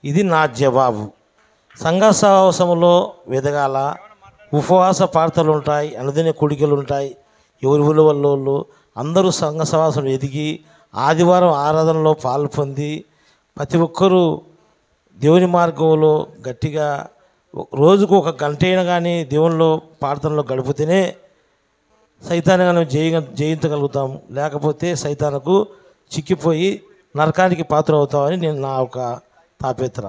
ఇది నా జవాబు. సంఘ సహవాసంలో వెదగాల. ఉపవాస ప్రార్థనలు ఉంటాయి, అనుదిన కూడికలు ఉంటాయి. ఎవరి వాళ్ళు అందరూ సంఘ సహవాసం ఎదిగి ఆదివారం ఆరాధనలో పాలు పొంది ప్రతి ఒక్కరూ దేవుని మార్గంలో గట్టిగా రోజుకు ఒక గంట అయినా కానీ దేవునిలో ప్రార్థనలో గడిపితేనే సైతాన్ని జయించగలుగుతాం. లేకపోతే సైతానికి చిక్కిపోయి నరకానికి పాత్ర అవుతామని నేను నా ఒక తాపేత్ర.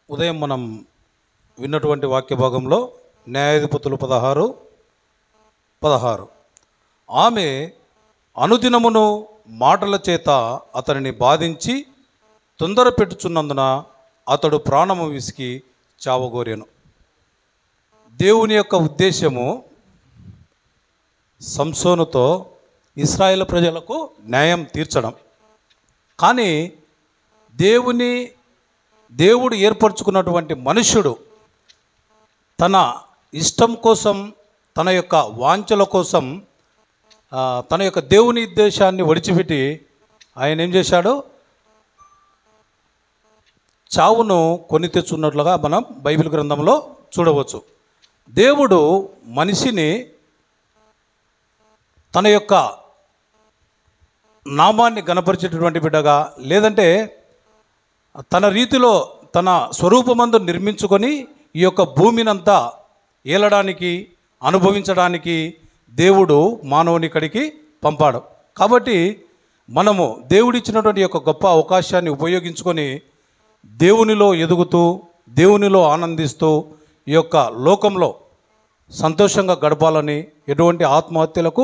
ఉదయం మనం విన్నటువంటి వాక్య భాగంలో న్యాయాధిపతులు 16 ఆమె అనుదినమును మాటల చేత అతనిని బాధించి తొందర పెట్టుచున్నందున అతడు ప్రాణము విసికి చావగోరెను. దేవుని యొక్క ఉద్దేశము సంసోనుతో ఇశ్రాయేలు ప్రజలకు న్యాయం తీర్చడం. కానీ దేవుడు ఏర్పరచుకున్నటువంటి మనుష్యుడు తన ఇష్టం కోసం, తన యొక్క వాంఛల కోసం, తన యొక్క దేవుని ఉద్దేశాన్ని విడిచిపెట్టి ఆయన ఏం చేశాడు? చావును కొని తెచ్చున్నట్లుగా మనం బైబిల్ గ్రంథంలో చూడవచ్చు. దేవుడు మనిషిని తన యొక్క నామాన్ని గణపరిచేటటువంటి బిడ్డగా, లేదంటే తన రీతిలో తన స్వరూపమందు నిర్మించుకొని ఈ యొక్క భూమినంతా ఏలడానికి, అనుభవించడానికి దేవుడు మానవుని ఇక్కడికి పంపాడు. కాబట్టి మనము దేవుడిచ్చినటువంటి యొక్క గొప్ప అవకాశాన్ని ఉపయోగించుకొని దేవునిలో ఎదుగుతూ, దేవునిలో ఆనందిస్తూ ఈ యొక్క లోకంలో సంతోషంగా గడపాలని, ఎటువంటి ఆత్మహత్యలకు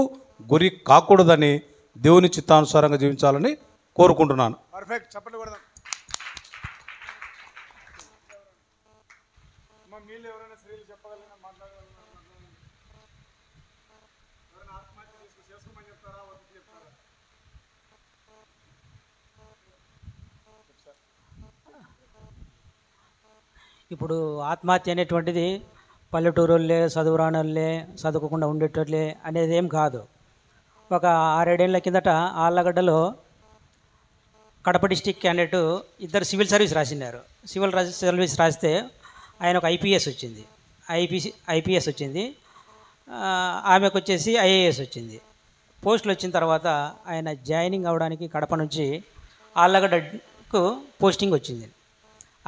గురి కాకూడదని, దేవుని చిత్తానుసారంగా జీవించాలని కోరుకుంటున్నాను. పర్ఫెక్ట్. చెప్పండి కూడా మీళ్ళు ఎవరైనా స్త్రీలు చెప్పగలిగిన మాట్లాడగలిగిన ఆత్మహత్య చేసుకోమని చెప్తారా, వద్దు చెప్తారా? ఇప్పుడు ఆత్మహత్య అనేటువంటిది పల్లెటూరులే, చదువురానోళ్ళే, చదువుకోకుండా ఉండేటోళ్ళే అనేది ఏం కాదు. ఒక 6-7 ఏళ్ళ కిందట ఆళ్ళగడ్డలో కడప డిస్టిక్ క్యాండిడేట్ ఇద్దరు సివిల్ సర్వీస్ రాసినారు. సివిల్ సర్వీస్ రాస్తే ఆయన ఒక ఐపీఎస్ వచ్చింది, ఐపీఎస్ వచ్చింది. ఆమెకు వచ్చేసి ఐఏఎస్ వచ్చింది. పోస్టులు వచ్చిన తర్వాత ఆయన జాయినింగ్ అవ్వడానికి కడప నుంచి ఆళ్ళగడ్డకు పోస్టింగ్ వచ్చింది.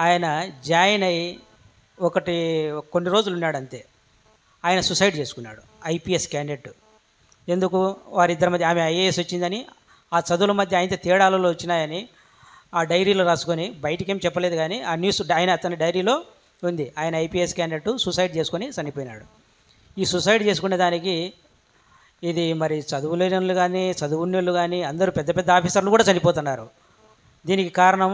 ఆయన జాయిన్ అయ్యి కొన్ని రోజులు ఉన్నాడు అంతే. ఆయన సూసైడ్ చేసుకున్నాడు. ఐపీఎస్ క్యాండిడేట్ ఎందుకు వారిద్దరి మధ్య ఆమె ఐఏఎస్ వచ్చిందని ఆ చదువుల మధ్య ఆయన తేడాలలో వచ్చినాయని ఆ డైరీలో రాసుకొని బయటికేం చెప్పలేదు, కానీ ఆ న్యూస్ అతని డైరీలో ఉంది. ఆయన ఐపీఎస్ క్యాండిడేట్ సూసైడ్ చేసుకొని చనిపోయినాడు. ఈ సూసైడ్ చేసుకునే దానికి ఇది మరి చదువులేని వాళ్ళు కానీ చదువున్న వాళ్ళు కానీ అందరూ పెద్ద పెద్ద ఆఫీసర్లు కూడా చనిపోతున్నారు. దీనికి కారణం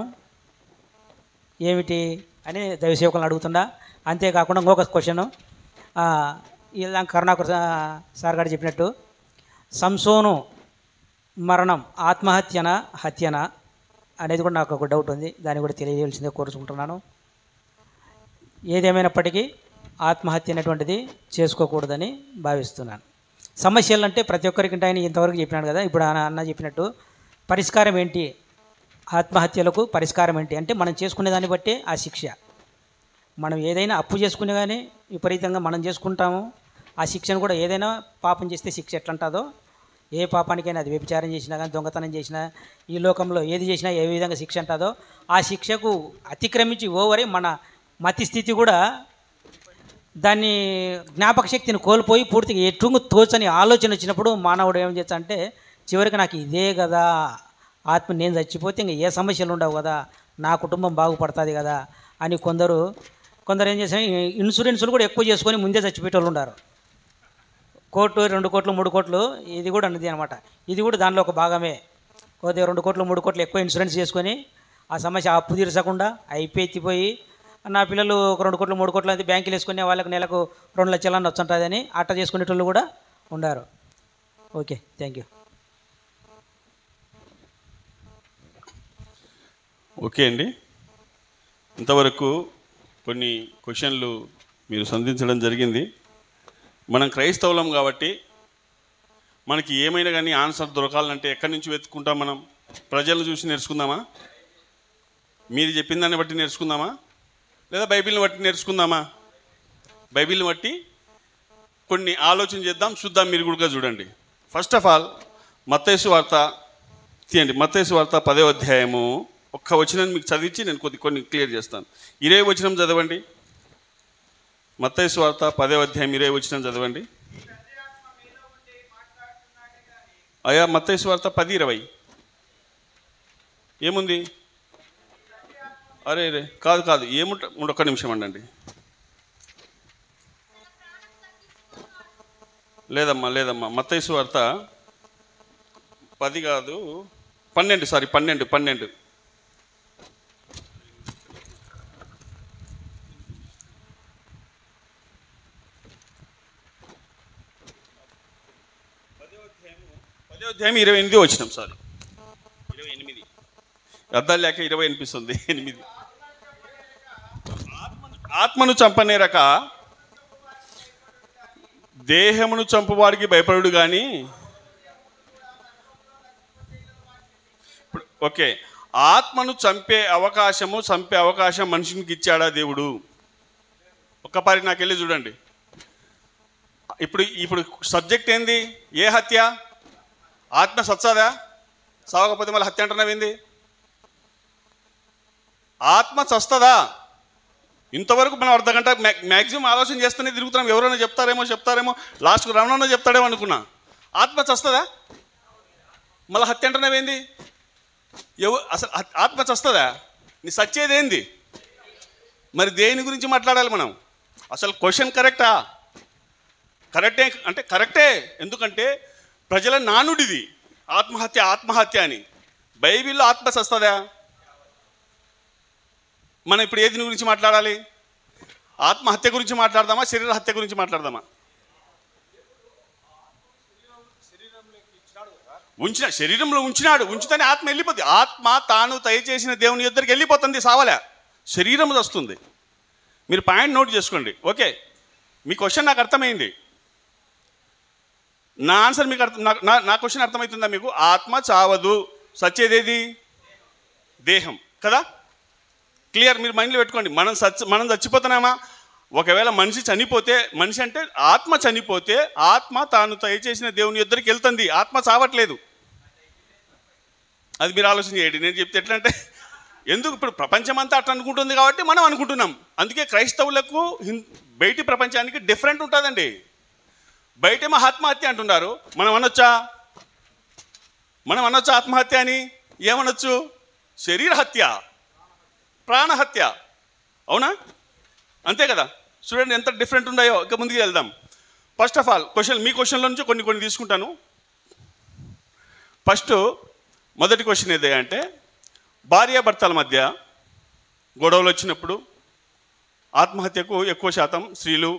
ఏమిటి అని దైవసేవకులను అడుగుతున్నా. అంతేకాకుండా ఇంకొక క్వశ్చను, ఇలా కరుణాకర్ సార్ గారు చెప్పినట్టు సంసోను మరణం ఆత్మహత్యనా హత్యనా అనేది కూడా నాకు ఒక డౌట్ ఉంది. దాన్ని కూడా తెలియజేయాల్సిందే కోరుకుంటున్నాను. ఏదేమైనప్పటికీ ఆత్మహత్య అనేటువంటిది చేసుకోకూడదని భావిస్తున్నాను. సమస్యలు అంటే ప్రతి ఒక్కరికి ఆయన ఇంతవరకు చెప్పినాడు కదా, ఇప్పుడు అన్న చెప్పినట్టు పరిష్కారం ఏంటి, ఆత్మహత్యలకు పరిష్కారం ఏంటి అంటే మనం చేసుకునే దాన్ని బట్టే ఆ శిక్ష. మనం ఏదైనా అప్పు చేసుకునే కానీ విపరీతంగా మనం చేసుకుంటాము, ఆ శిక్షను కూడా ఏదైనా పాపం చేస్తే శిక్ష ఎట్లా ఉంటుందో, ఏ పాపానికైనా అది వ్యభిచారం చేసినా కానీ దొంగతనం చేసినా ఈ లోకంలో ఏది చేసినా ఏ విధంగా శిక్ష ఉంటుందో ఆ శిక్షకు అతిక్రమించి ఓవరి మన మతి స్థితి కూడా దాన్ని జ్ఞాపక శక్తిని కోల్పోయి పూర్తిగా ఎటు తోచని ఆలోచన వచ్చినప్పుడు మానవుడు ఏం చేస్తా అంటే చివరికి నాకు ఇదే కదా ఆత్మ, నేను చచ్చిపోతే ఇంకా ఏ సమస్యలు ఉండవు కదా, నా కుటుంబం బాగుపడుతుంది కదా అని కొందరు ఏం చేసిన ఇన్సూరెన్సులు కూడా ఎక్కువ చేసుకొని ముందే చచ్చిపోయేటోళ్ళు ఉన్నారు. 1 కోటి 2 కోట్లు 3 కోట్లు ఇది కూడా అన్నది అనమాట. ఇది కూడా దానిలో ఒక భాగమే. కొద్దిగా 2 కోట్లు 3 కోట్లు ఎక్కువ ఇన్సూరెన్స్ చేసుకొని ఆ సమస్య అప్పు తీర్చకుండా అయిపోయి నా పిల్లలు ఒక 2 కోట్లు 3 కోట్లు అయితే బ్యాంకులు వేసుకునే వాళ్ళకి నెలకు 2 లక్షలన్నీ వచ్చుంటుందని అట్ట చేసుకునేటోళ్ళు కూడా ఉన్నారు. Okay, thank you. ఓకే అండి, ఇంతవరకు కొన్ని క్వశ్చన్లు మీరు సంధించడం జరిగింది. మనం క్రైస్తవులం కాబట్టి మనకి ఏమైనా కానీ ఆన్సర్ దొరకాలంటే ఎక్కడి నుంచి వెతుక్కుంటాం? మనం ప్రజలను చూసి నేర్చుకుందామా? మీరు చెప్పిన దాన్ని బట్టి నేర్చుకుందామా? లేదా బైబిల్ని బట్టి నేర్చుకుందామా? బైబిల్ని బట్టి కొన్ని ఆలోచన చేద్దాం, చూద్దాం. మీరు కూడా చూడండి. ఫస్ట్ ఆఫ్ ఆల్ మత్తయి సువార్త తీయండి. మత్తయి సువార్త 10వ అధ్యాయము ఒక్క వచనం మీకు చదివించి నేను కొన్ని క్లియర్ చేస్తాను. 20వ వచనం చదవండి. మత్తయి సువార్త 10వ అధ్యాయం 20వ వచనం చదవండి. అయ్యా మత్తయి సువార్త 10:20 ఏముంది? అరే కాదు ఏముంట ఒక్క నిమిషం అండి. లేదమ్మా మత్తయి సువార్త 10 కాదు 12, సారీ 12. అధ్యాయం 28 వచ్చినాం, సారీ 28. అర్థాలు లేక 20 అనిపిస్తుంది. 8. ఆత్మను చంపనేరక దేహమును చంపువాడికి భయపడు కానీ, ఓకే, ఆత్మను చంపే అవకాశం మనుషునికి ఇచ్చాడా దేవుడు? ఒక్కపారి నాకెళ్ళి చూడండి. ఇప్పుడు సబ్జెక్ట్ ఏంది? ఏ హత్య? ఆత్మ సత్సాదా? సావకపోతే మళ్ళీ హత్య అంటున్నావేంది? ఆత్మ చస్తుందా? ఇంతవరకు మనం అర్ధగంట మ్యాక్సిమం ఆలోచన చేస్తూనే తిరుగుతున్నాం. ఎవరైనా చెప్తారేమో లాస్ట్కు రమణ చెప్తాడేమో అనుకున్నా. ఆత్మ చస్తుందా? మళ్ళీ హత్య అంటున్నావేంది? అసలు ఆత్మ చస్తుందా? నీ సచ్చేదేంది? మరి దేని గురించి మాట్లాడాలి మనం? అసలు క్వశ్చన్ కరెక్టా? కరెక్టే. ఎందుకంటే ప్రజల నానుడిది ఆత్మహత్య అని. బైబిల్లో ఆత్మ చస్తుందా? మనం ఇప్పుడు ఏది గురించి మాట్లాడాలి? ఆత్మహత్య గురించి మాట్లాడదామా, శరీర హత్య గురించి మాట్లాడదామా? శరీరంలో ఉంచితేనే ఆత్మ వెళ్ళిపోతుంది. ఆత్మ తాను దయచేసిన దేవుని యొద్దరికి వెళ్ళిపోతుంది, సావలే, శరీరం వస్తుంది. మీరు పాయింట్ నోట్ చేసుకోండి. ఓకే, మీ క్వశ్చన్ నాకు అర్థమైంది. నా ఆన్సర్ మీకు నా క్వశ్చన్ అర్థమవుతుందా మీకు? ఆత్మ చావదు, సచ్చేదేది దేహం కదా. క్లియర్, మీరు మైండ్లో పెట్టుకోండి. మనం చచ్చిపోతున్నామా? ఒకవేళ మనిషి అంటే ఆత్మ చనిపోతే ఆత్మ తాను దయచేసిన దేవుని యొద్దరికి వెళ్తుంది, ఆత్మ చావట్లేదు. అది మీరు ఆలోచన చేయండి. నేను చెప్తే ఎట్లా అంటే, ఎందుకు ఇప్పుడు ప్రపంచమంతా అట్లా అనుకుంటుంది కాబట్టి మనం అనుకుంటున్నాం. అందుకే క్రైస్తవులకు బయటి ప్రపంచానికి డిఫరెంట్ ఉంటుందండి. బయటేమో ఆత్మహత్య అంటున్నారు. మనం అనొచ్చా ఆత్మహత్య అని? ఏమనొచ్చు? శరీర హత్య, ప్రాణహత్య. అవునా? అంతే కదా? చూడండి ఎంత డిఫరెంట్ ఉన్నాయో. ఇక ముందుకు వెళ్దాం. ఫస్ట్ ఆఫ్ ఆల్ మీ క్వశ్చన్ల నుంచి కొన్ని తీసుకుంటాను. ఫస్ట్ మొదటి క్వశ్చన్ ఏదే అంటే, భార్యాభర్తల మధ్య గొడవలు వచ్చినప్పుడు ఆత్మహత్యకు ఎక్కువ శాతం స్త్రీలు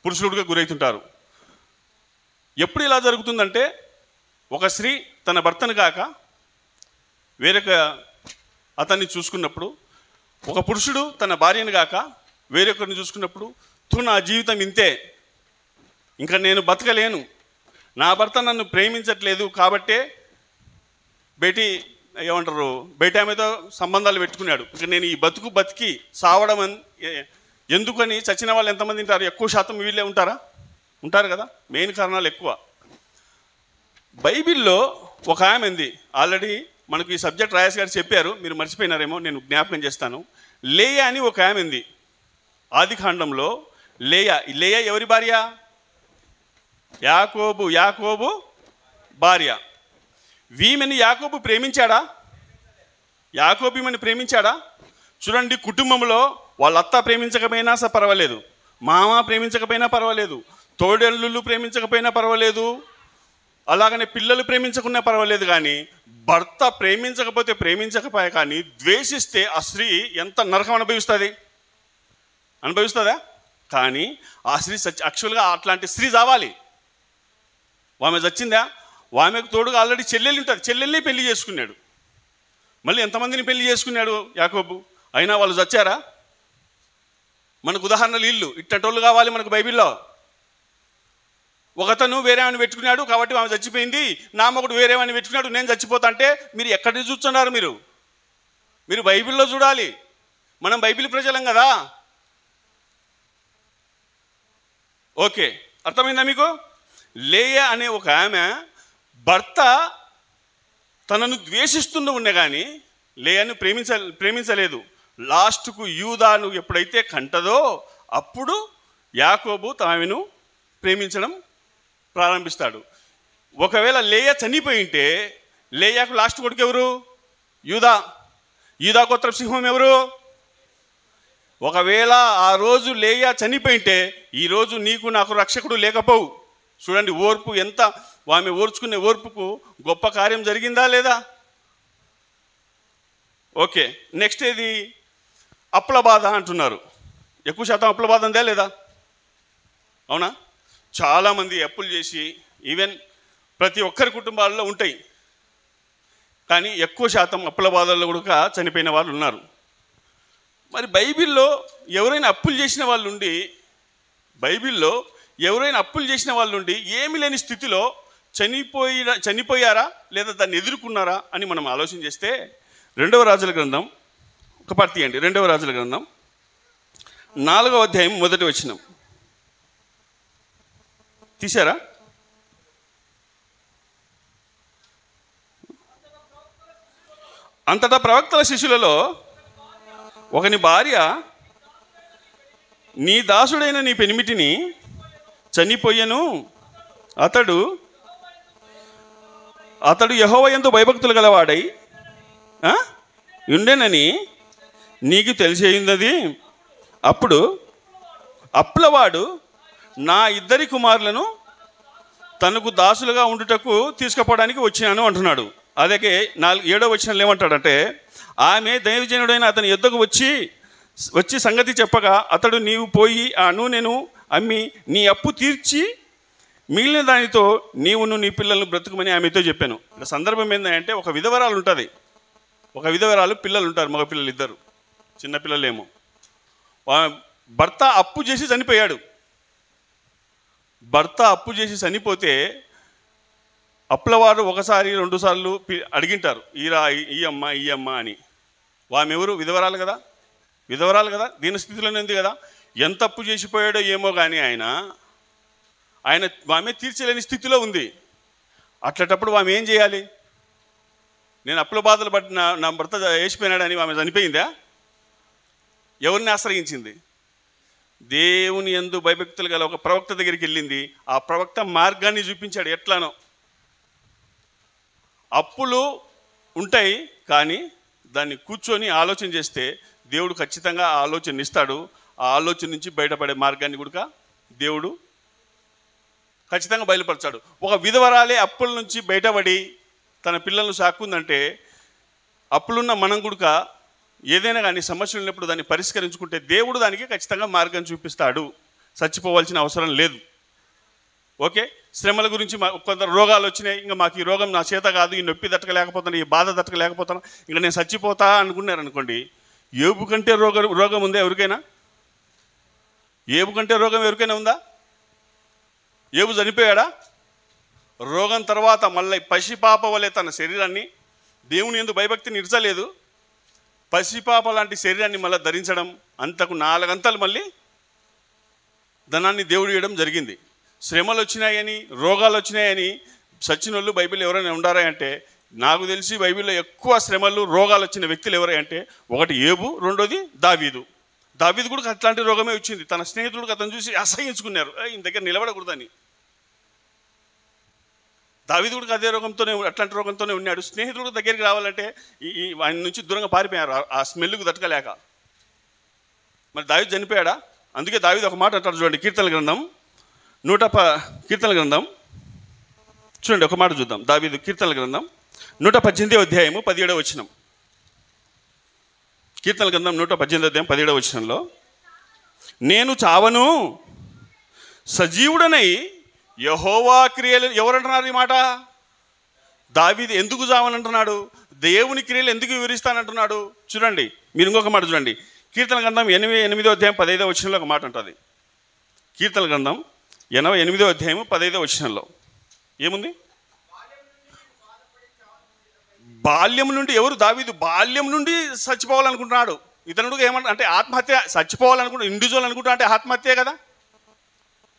పురుషులుగా గురవుతుంటారు. ఎప్పుడు ఇలా జరుగుతుందంటే, ఒక స్త్రీ తన భర్తను కాక వేరొక అతన్ని చూసుకున్నప్పుడు, ఒక పురుషుడు తన భార్యను కాక వేరొకరిని చూసుకున్నప్పుడు, నా జీవితం ఇంతే, ఇంకా నేను బతకలేను, నా భర్త నన్ను ప్రేమించట్లేదు కాబట్టే బయట ఆమెతో సంబంధాలు పెట్టుకున్నాడు, ఇక నేను ఈ బతికి సావడం ఎందుకని చచ్చిన వాళ్ళు ఎంతమంది ఉంటారు? ఎక్కువ శాతం వీళ్ళే ఉంటారు కదా. మెయిన్ కారణాలు ఎక్కువ. బైబిల్లో ఒక ఆమె ఉంది, ఆల్రెడీ మనకు ఈ సబ్జెక్ట్ రాయస్ గారు చెప్పారు, మీరు మర్చిపోయినారేమో, నేను జ్ఞాపకం చేస్తాను. లేయా అని ఒక ఆమె ఉంది ఆదికాండంలో. లేయా ఎవరి భార్య? యాకోబు భార్య. వీమెని యాకోబు ప్రేమించాడా? ప్రేమించాడా? చూడండి, కుటుంబంలో వాళ్ళ అత్త ప్రేమించకపోయినా పర్వాలేదు, మామ ప్రేమించకపోయినా పర్వాలేదు, తోడేళ్ళు ప్రేమించకపోయినా పర్వాలేదు, అలాగనే పిల్లలు ప్రేమించకున్నా పర్వాలేదు, కానీ భర్త ప్రేమించకపోయా కానీ ద్వేషిస్తే ఆ స్త్రీ ఎంత నరకం అనుభవిస్తుందా? కానీ ఆ స్త్రీ యాక్చువల్గా అట్లాంటి స్త్రీ చావాలి. ఆమె చచ్చిందా? ఆమెకు తోడుగా ఆల్రెడీ చెల్లెలు ఉంటుంది, చెల్లెల్ని పెళ్లి చేసుకున్నాడు. మళ్ళీ ఎంతమందిని పెళ్లి చేసుకున్నాడు యాకోబు? అయినా వాళ్ళు చచ్చారా? మనకు ఉదాహరణలు ఇల్లు ఇట్టటోళ్ళు కావాలి మనకు బైబిల్లో. ఒకతను వేరే ఆమెను పెట్టుకున్నాడు కాబట్టి ఆమె చచ్చిపోయింది, నా మొగుడు వేరే ఆమెను పెట్టుకున్నాడు, నేను చచ్చిపోతా అంటే మీరు ఎక్కడికి చూస్తున్నారు? మీరు బైబిల్లో చూడాలి. మనం బైబిల్ ప్రజలం కదా. ఓకే, అర్థమైందా మీకు? లేయా అనే ఒక ఆమె భర్త తనను ద్వేషిస్తూ ఉండే కానీ లేయాను ప్రేమించలేదు. లాస్ట్కు యూదాను ఎప్పుడైతే కంటదో అప్పుడు యాకోబు ఆమెను ప్రేమించడం ప్రారంభిస్తాడు. ఒకవేళ లేయా చనిపోయి ఉంటే లేయాకు లాస్ట్ కొడుకు ఎవరు? యూదా గోత్ర సింహం ఎవరు? ఒకవేళ ఆ రోజు లేయా చనిపోయింటే ఈరోజు నీకు నాకు రక్షకుడు లేకపోవు. చూడండి ఓర్పు, ఎంత ఆమె ఓర్చుకునే ఓర్పుకు గొప్ప కార్యం జరిగిందా లేదా? ఓకే, నెక్స్ట్ ఏది? అప్పుల బాధ అంటున్నారు. ఎక్కువ శాతం అప్పుల బాధ ఉందా లేదా? అవునా? చాలామంది అప్పులు చేసి ఈవెన్ ప్రతి ఒక్కరి కుటుంబాల్లో ఉంటాయి, కానీ ఎక్కువ శాతం అప్పుల బాధల్లో కూడా చనిపోయిన వాళ్ళు ఉన్నారు. మరి బైబిల్లో ఎవరైనా అప్పులు చేసిన వాళ్ళు ఉండి ఏమీ లేని స్థితిలో చనిపోయారా లేదా దాన్ని ఎదుర్కొన్నారా అని మనం ఆలోచన చేస్తే 2వ రాజుల గ్రంథం ఒక పార్టీ తీయండి. 2వ రాజుల గ్రంథం 4వ అధ్యాయం 1వ వచనం తీశారా? అంతటా ప్రవక్తల శిష్యులలో ఒకని భార్య నీ దాసుడైన నీ పెనిమిటిని చనిపోయెను, అతడు యెహోవా యందు భయభక్తులు గలవాడై ఉండెనని నీకు తెలిసేయున్నది. అప్పుడు అప్పులవాడు నా 2 కుమారులను తనకు దాసులుగా ఉండుటకు తీసుకుపోవడానికి వచ్చినాను అంటున్నాడు. అలాగే 7వ వచనంలో ఏమంటాడంటే, ఆమె దైవజనుడైన అతని యొద్దకు వచ్చి సంగతి చెప్పగా అతడు నీవు పోయి ఆ నూనెను అమ్మి నీ అప్పు తీర్చి మిగిలిన దానితో నీవును నీ పిల్లలను బ్రతుకుమని ఆమెతో చెప్పాను. సందర్భం ఏంటంటే, ఒక విధవరాలు ఉంటుంది, పిల్లలు ఉంటారు, మగ పిల్లలు 2 చిన్నపిల్లలేమో. భర్త అప్పు చేసి చనిపోతే అప్పులవారు ఒకసారి 2 సార్లు అడిగింటారు, ఈ అమ్మ అని. ఆమె ఎవరు? విధవరాలు కదా. దీనస్థితిలోనే ఉంది కదా. ఎంత అప్పు చేసిపోయాడో ఏమో కానీ ఆయన ఆమె తీర్చలేని స్థితిలో ఉంది. అట్లటప్పుడు ఆమె ఏం చేయాలి? నేను అప్పుల బాధలు పడి నా భర్త వేసిపోయినాడని ఆమె చనిపోయిందా? ఎవరిని ఆశ్రయించింది? దేవుని యందు భయభక్తులు గల ఒక ప్రవక్త దగ్గరికి వెళ్ళింది. ఆ ప్రవక్త మార్గాన్ని చూపించాడు. ఎట్లానో అప్పులు ఉంటాయి, కానీ దాన్ని కూర్చొని ఆలోచన చేస్తే దేవుడు ఖచ్చితంగా ఆ ఆలోచన ఇస్తాడు. ఆ ఆలోచన నుంచి బయటపడే మార్గాన్ని కూడా దేవుడు ఖచ్చితంగా బయలుపరచాడు. ఒక విధవరాలే అప్పుల నుంచి బయటపడి తన పిల్లలను సాకుందంటే, అప్పులున్న మనం కూడా ఏదైనా కానీ సమస్యలు ఉన్నప్పుడు దాన్ని పరిష్కరించుకుంటే దేవుడు దానికి ఖచ్చితంగా మార్గం చూపిస్తాడు. చచ్చిపోవాల్సిన అవసరం లేదు. ఓకే, శ్రమల గురించి కొందరు రోగాలు వచ్చినాయి, ఇంకా మాకు ఈ రోగం నా చేత కాదు, ఈ నొప్పి తట్టకలేకపోతాను, ఈ బాధ తట్టకలేకపోతాను, ఇంకా నేను చచ్చిపోతా అనుకున్నారనుకోండి, ఏబు కంటే రోగం ఉందా ఎవరికైనా? ఏబు కంటే రోగం ఎవరికైనా ఉందా? ఏబు చనిపోయాడా? రోగం తర్వాత మళ్ళీ పసిపాప వలె తన శరీరాన్ని, దేవుని యందు భయభక్తిని ఇరచలేదు, పసిపాప లాంటి శరీరాన్ని మళ్ళీ ధరించడం, అంతకు 4 అంతలు మళ్ళీ ధనాన్ని దేవుడు ఇవ్వడం జరిగింది. శ్రమలు వచ్చినాయని, రోగాలు వచ్చినాయని సచ్చినోళ్ళు బైబిల్ ఎవరైనా ఉండారా అంటే, నాకు తెలిసి బైబిల్లో ఎక్కువ శ్రమలు రోగాలు వచ్చిన వ్యక్తులు ఎవరంటే, ఒకటి ఏబు, రెండోది దావీదు. దావీదు కూడా అట్లాంటి రోగమే వచ్చింది. తన స్నేహితుడు అతను చూసి అసహించుకున్నారు, ఈయన దగ్గర నిలబడకూడదని. దావీదు కూడా అదే రోగంతోనే, అట్లాంటి రోగంతోనే ఉన్నాడు. స్నేహితుడు దగ్గరికి రావాలంటే ఆయన నుంచి దూరంగా పారిపోయారు ఆ స్మెల్కు తట్టుకోలేక. మరి దావీదు చనిపోయాడా? అందుకే దావీదు ఒక మాట అంటాడు చూడండి, కీర్తనల గ్రంథం కీర్తనల గ్రంథం చూడండి, ఒక మాట చూద్దాం. దావీదు కీర్తనల గ్రంథం 118వ అధ్యాయము 17వ వచనం. కీర్తనల గ్రంథం 118వ అధ్యాయం 17వ వచనంలో, నేను చావను, సజీవుడనై యెహోవా క్రియలు. ఎవరంటున్నారు ఈ మాట? దావీదు. ఎందుకు చావనంటున్నాడు? దేవుని క్రియలు ఎందుకు వివరిస్తానంటున్నాడు? చూడండి, మీరు ఇంకొక మాట చూడండి. కీర్తన గ్రంథం 88వ అధ్యాయం 15వ వచనంలో ఒక మాట ఉంటుంది. కీర్తన గ్రంథం 88వ అధ్యాయము 15వ వచనంలో ఏముంది? బాల్యం నుండి, ఎవరు? దావీదు బాల్యం నుండి చచ్చిపోవాలనుకుంటున్నాడు. ఇతనుడు ఏమంటా అంటే ఆత్మహత్య, చచ్చిపోవాలనుకుంటా, ఇండివిజువల్ అనుకుంటా అంటే ఆత్మహత్యే కదా.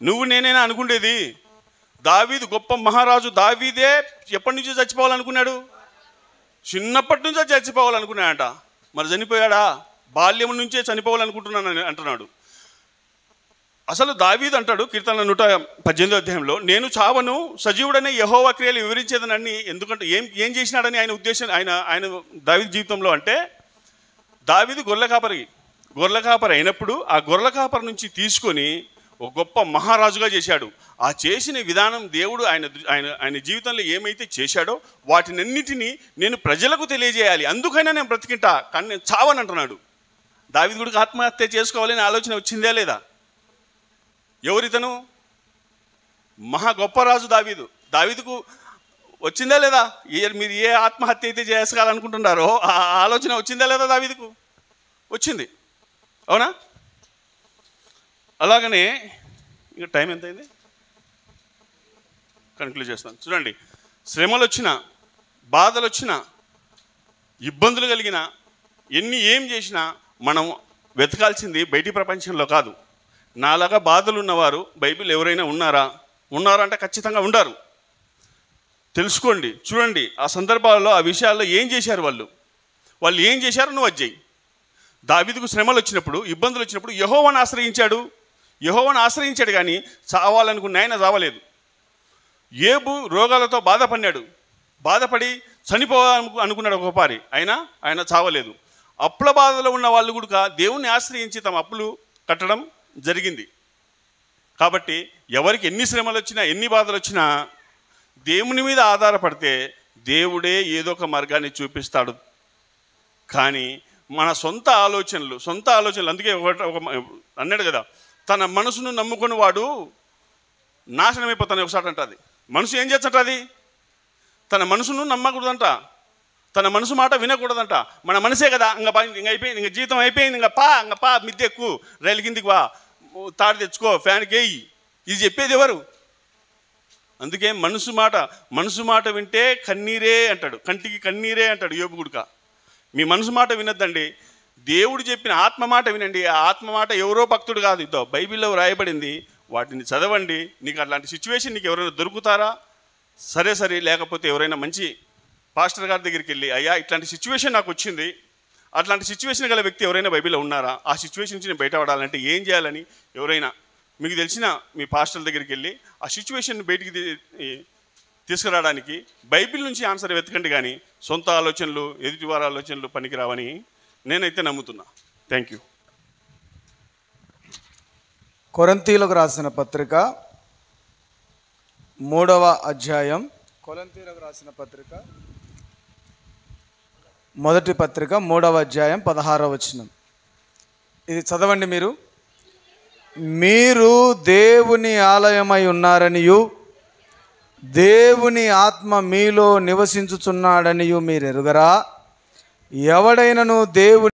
నువ్వు నేనైనా అనుకుండేది. దావీదు గొప్ప మహారాజు. దావీదే ఎప్పటి నుంచి చచ్చిపోవాలనుకున్నాడు? చిన్నప్పటి నుంచే చచ్చిపోవాలనుకున్నాడంట. మరి చనిపోయాడా? బాల్యం నుంచే చనిపోవాలనుకుంటున్నాను అంటున్నాడు. అసలు దావీదు అంటాడు కీర్తన 118వ అధ్యాయంలో, నేను చావను, సజీవుడనే యెహోవా క్రియలు వివరించేదనని. ఎందుకంటే ఏం చేసినాడని ఆయన ఉద్దేశం, ఆయన దావీదు జీవితంలో అంటే, దావీదు గొర్రెల కాపరి అయినప్పుడు ఆ గొర్రెల కాపరి నుంచి తీసుకొని ఒక గొప్ప మహారాజుగా చేశాడు. ఆ చేసిన విధానం దేవుడు ఆయన జీవితంలో ఏమైతే చేశాడో వాటినన్నిటినీ నేను ప్రజలకు తెలియజేయాలి, అందుకైనా నేను బ్రతికింటా, కానీ నేను చావనంటున్నాడు. దావీదు కూడా ఆత్మహత్య చేసుకోవాలని ఆలోచన వచ్చిందే లేదా? ఎవరితను? మహా గొప్ప రాజు దావీదు. దావీదుకు వచ్చిందా లేదా? మీరు ఏ ఆత్మహత్య అయితే చేసుకోవాలనుకుంటున్నారో ఆ ఆలోచన వచ్చిందా లేదా? దావీదుకు వచ్చింది. అవునా? అలాగనే ఇంకా టైం ఎంత అయింది? కన్క్లూడ్ చేస్తాను. చూడండి, శ్రమలు వచ్చినా, బాధలు వచ్చినా, ఇబ్బందులు కలిగినా, ఏం చేసినా మనం వెతకాల్సింది బయటి ప్రపంచంలో కాదు. నాలాగా బాధలు ఉన్నవారు బైబిల్ ఎవరైనా ఉన్నారా అంటే ఖచ్చితంగా ఉండరు. తెలుసుకోండి, చూడండి, ఆ సందర్భాల్లో ఆ విషయాల్లో ఏం చేశారు వాళ్ళు ఏం చేశారో నువ్వు అది చెయ్యి. దావీదుకు శ్రమలు వచ్చినప్పుడు, ఇబ్బందులు వచ్చినప్పుడు యెహోవాను ఆశ్రయించాడు కానీ చావాలనుకున్న ఆయన చావలేదు. ఏబు రోగాలతో బాధపడి చనిపోవాలనుకున్నాడు ఒకపారి, ఆయన చావలేదు. అప్పుల బాధలో ఉన్న వాళ్ళు కూడా దేవుణ్ణి ఆశ్రయించి తమ అప్పులు కట్టడం జరిగింది. కాబట్టి ఎవరికి ఎన్ని శ్రమలు వచ్చినా, ఎన్ని బాధలు వచ్చినా దేవుని మీద ఆధారపడితే దేవుడే ఏదో ఒక మార్గాన్ని చూపిస్తాడు. కానీ మన సొంత ఆలోచనలు అందుకే ఒక అన్నాడు కదా, తన మనసును నమ్ముకుని వాడు నాశనమైపోతాను ఒకసారి అంటది. మనసు ఏం చేస్తుంటుంది? తన మనసును నమ్మకూడదంట, తన మనసు మాట వినకూడదంట. మన మనసే కదా, ఇంక అయిపోయింది, ఇంక జీవితం అయిపోయింది, ఇంక పా మిద్దె ఎక్కువ, రైలు కిందికి వా, తాడు తెచ్చుకో, ఫ్యాన్కి వేయి, ఇది చెప్పేది ఎవరు? అందుకే మనసు మాట వింటే కన్నీరే అంటాడు, కంటికి కన్నీరే అంటాడు యోబు గుడుక. మీ మనసు మాట వినొద్దండి, దేవుడు చెప్పిన ఆత్మ మాట వినండి. ఆ ఆత్మ మాట ఎవరో భక్తుడు కాదు, ఇదో బైబిల్లో రాయబడింది, వాటిని చదవండి. నీకు అట్లాంటి సిచ్యువేషన్ నీకు ఎవరైనా దొరుకుతారా? సరే, లేకపోతే ఎవరైనా మంచి పాస్టర్ గారి దగ్గరికి వెళ్ళి, అయ్యా ఇట్లాంటి సిచ్యువేషన్ నాకు వచ్చింది, అట్లాంటి సిచ్యువేషన్ గల వ్యక్తి ఎవరైనా బైబిల్లో ఉన్నారా? ఆ సిచ్యువేషన్ నుంచి నేను బయటపడాలంటే ఏం చేయాలని ఎవరైనా మీకు తెలిసిన మీ పాస్టర్ల దగ్గరికి వెళ్ళి ఆ సిచ్యువేషన్ బయటికి తీసుకురావడానికి బైబిల్ నుంచి ఆన్సర్ వెతకండి, కానీ సొంత ఆలోచనలు ఎదుటివారి ఆలోచనలు పనికిరావని నేనైతే నమ్ముతున్నా. Thank you. కొరింథీయులకు రాసిన పత్రిక 3వ అధ్యాయం, కొరింథీయులకు రాసిన పత్రిక మొదటి పత్రిక 3వ అధ్యాయం 16వ వచనం. ఇది చదవండి మీరు. మీరు దేవుని ఆలయమై ఉన్నారనియు దేవుని ఆత్మ మీలో నివసించుచున్నాడనియు మీరు ఎరుగరా? ఎవడైనను దేవుని